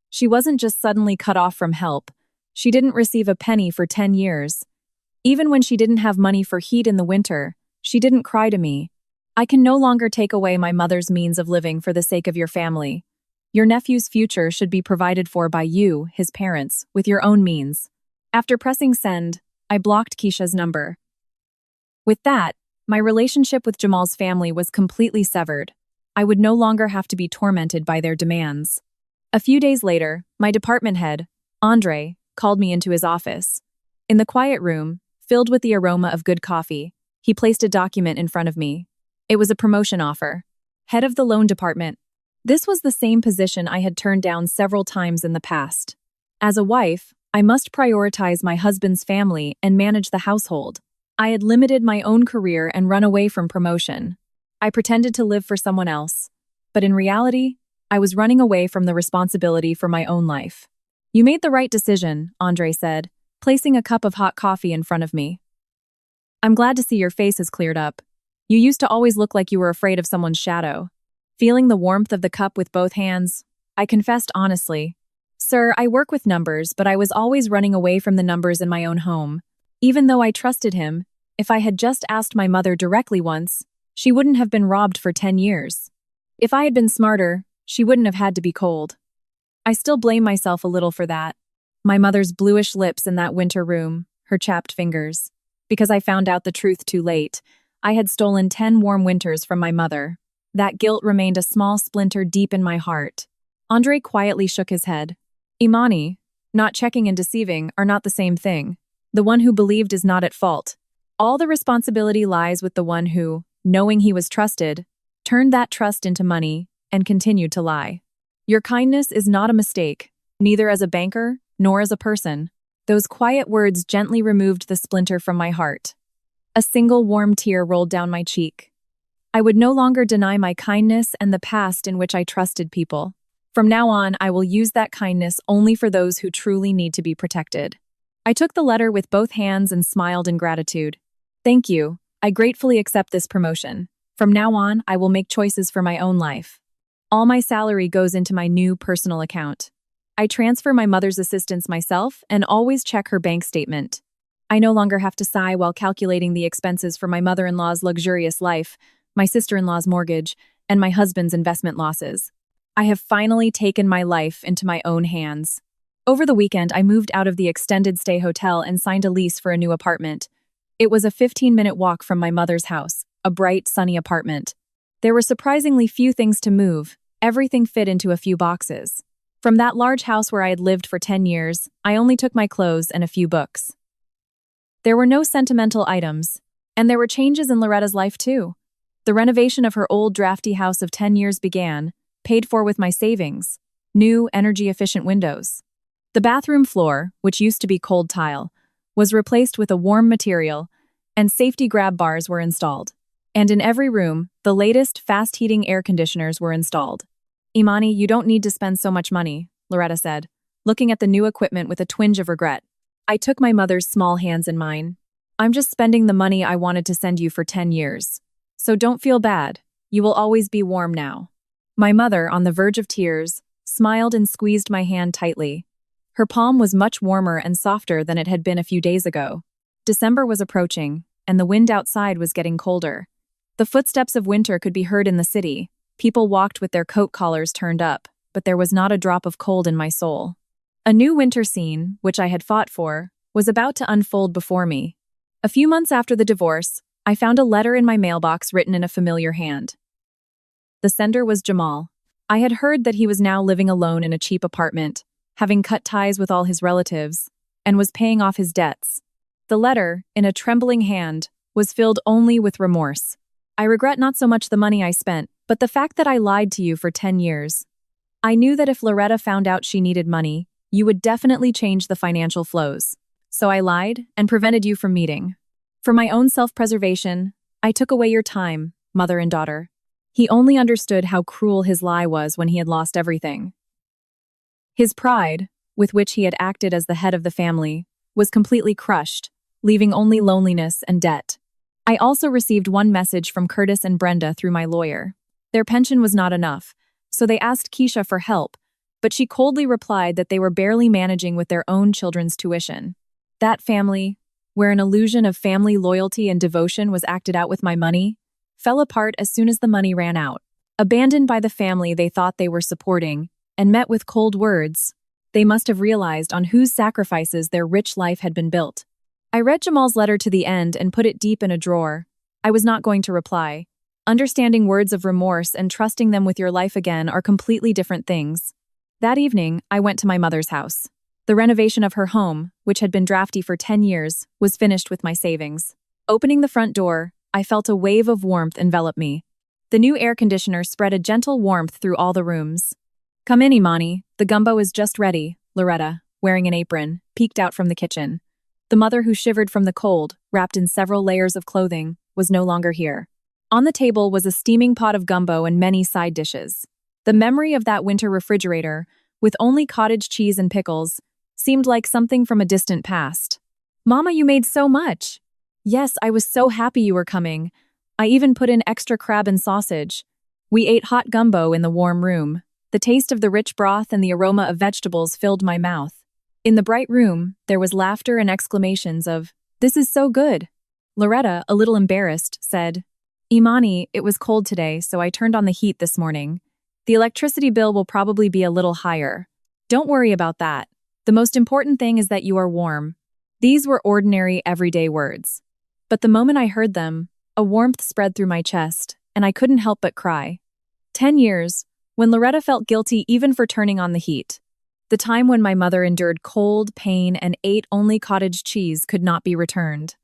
She wasn't just suddenly cut off from help. She didn't receive a penny for 10 years. Even when she didn't have money for heat in the winter, she didn't cry to me. I can no longer take away my mother's means of living for the sake of your family. Your nephew's future should be provided for by you, his parents, with your own means. After pressing send, I blocked Keisha's number. With that, my relationship with Jamal's family was completely severed. I would no longer have to be tormented by their demands. A few days later, my department head, Andre, called me into his office. In the quiet room, filled with the aroma of good coffee, he placed a document in front of me. It was a promotion offer. Head of the loan department. This was the same position I had turned down several times in the past. As a wife, I must prioritize my husband's family and manage the household. I had limited my own career and run away from promotion. I pretended to live for someone else. But in reality, I was running away from the responsibility for my own life. You made the right decision, Andre said, placing a cup of hot coffee in front of me. I'm glad to see your face has cleared up. You used to always look like you were afraid of someone's shadow. Feeling the warmth of the cup with both hands, I confessed honestly. Sir, I work with numbers, but I was always running away from the numbers in my own home. Even though I trusted him, if I had just asked my mother directly once, she wouldn't have been robbed for 10 years. If I had been smarter, she wouldn't have had to be cold. I still blame myself a little for that. My mother's bluish lips in that winter room, her chapped fingers. Because I found out the truth too late, I had stolen 10 warm winters from my mother. That guilt remained a small splinter deep in my heart. Andre quietly shook his head. Imani, not checking and deceiving are not the same thing. The one who believed is not at fault. All the responsibility lies with the one who, knowing he was trusted, turned that trust into money and continued to lie. Your kindness is not a mistake, neither as a banker nor as a person. Those quiet words gently removed the splinter from my heart. A single warm tear rolled down my cheek. I would no longer deny my kindness and the past in which I trusted people. From now on, I will use that kindness only for those who truly need to be protected. I took the letter with both hands and smiled in gratitude. Thank you. I gratefully accept this promotion. From now on, I will make choices for my own life. All my salary goes into my new personal account. I transfer my mother's assistance myself and always check her bank statement. I no longer have to sigh while calculating the expenses for my mother-in-law's luxurious life, my sister-in-law's mortgage, and my husband's investment losses. I have finally taken my life into my own hands. Over the weekend, I moved out of the extended stay hotel and signed a lease for a new apartment. It was a 15-minute walk from my mother's house, a bright, sunny apartment. There were surprisingly few things to move. Everything fit into a few boxes. From that large house where I had lived for 10 years, I only took my clothes and a few books. There were no sentimental items, and there were changes in Loretta's life too. The renovation of her old drafty house of 10 years began, paid for with my savings. New, energy-efficient windows. The bathroom floor, which used to be cold tile, was replaced with a warm material, and safety grab bars were installed. And in every room, the latest fast-heating air conditioners were installed. Imani, you don't need to spend so much money, Loretta said, looking at the new equipment with a twinge of regret. I took my mother's small hands in mine. I'm just spending the money I wanted to send you for 10 years. So don't feel bad. You will always be warm now. My mother, on the verge of tears, smiled and squeezed my hand tightly. Her palm was much warmer and softer than it had been a few days ago. December was approaching, and the wind outside was getting colder. The footsteps of winter could be heard in the city. People walked with their coat collars turned up, but there was not a drop of cold in my soul. A new winter scene, which I had fought for, was about to unfold before me. A few months after the divorce, I found a letter in my mailbox written in a familiar hand. The sender was Jamal. I had heard that he was now living alone in a cheap apartment, having cut ties with all his relatives, and was paying off his debts. The letter, in a trembling hand, was filled only with remorse. I regret not so much the money I spent, but the fact that I lied to you for 10 years. I knew that if Loretta found out she needed money, you would definitely change the financial flows. So I lied and prevented you from meeting. For my own self-preservation, I took away your time, mother and daughter. He only understood how cruel his lie was when he had lost everything. His pride, with which he had acted as the head of the family, was completely crushed, leaving only loneliness and debt. I also received one message from Curtis and Brenda through my lawyer. Their pension was not enough, so they asked Keisha for help, but she coldly replied that they were barely managing with their own children's tuition. That family, where an illusion of family loyalty and devotion was acted out with my money, fell apart as soon as the money ran out. Abandoned by the family they thought they were supporting, and met with cold words, they must have realized on whose sacrifices their rich life had been built. I read Jamal's letter to the end and put it deep in a drawer. I was not going to reply. Understanding words of remorse and trusting them with your life again are completely different things. That evening, I went to my mother's house. The renovation of her home, which had been drafty for 10 years, was finished with my savings. Opening the front door, I felt a wave of warmth envelop me. The new air conditioner spread a gentle warmth through all the rooms. Come in, Imani. The gumbo is just ready, Loretta, wearing an apron, peeked out from the kitchen. The mother who shivered from the cold, wrapped in several layers of clothing, was no longer here. On the table was a steaming pot of gumbo and many side dishes. The memory of that winter refrigerator, with only cottage cheese and pickles, seemed like something from a distant past. Mama, you made so much. Yes, I was so happy you were coming. I even put in extra crab and sausage. We ate hot gumbo in the warm room. The taste of the rich broth and the aroma of vegetables filled my mouth. In the bright room, there was laughter and exclamations of, "This is so good." Loretta, a little embarrassed, said, "Imani, it was cold today, so I turned on the heat this morning. The electricity bill will probably be a little higher. Don't worry about that. The most important thing is that you are warm." These were ordinary, everyday words. But the moment I heard them, a warmth spread through my chest, and I couldn't help but cry. 10 years, when Loretta felt guilty even for turning on the heat. The time when my mother endured cold, pain, and ate only cottage cheese could not be returned.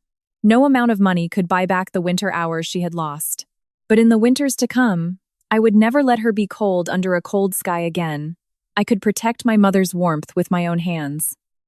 No amount of money could buy back the winter hours she had lost. But in the winters to come, I would never let her be cold under a cold sky again. I could protect my mother's warmth with my own hands.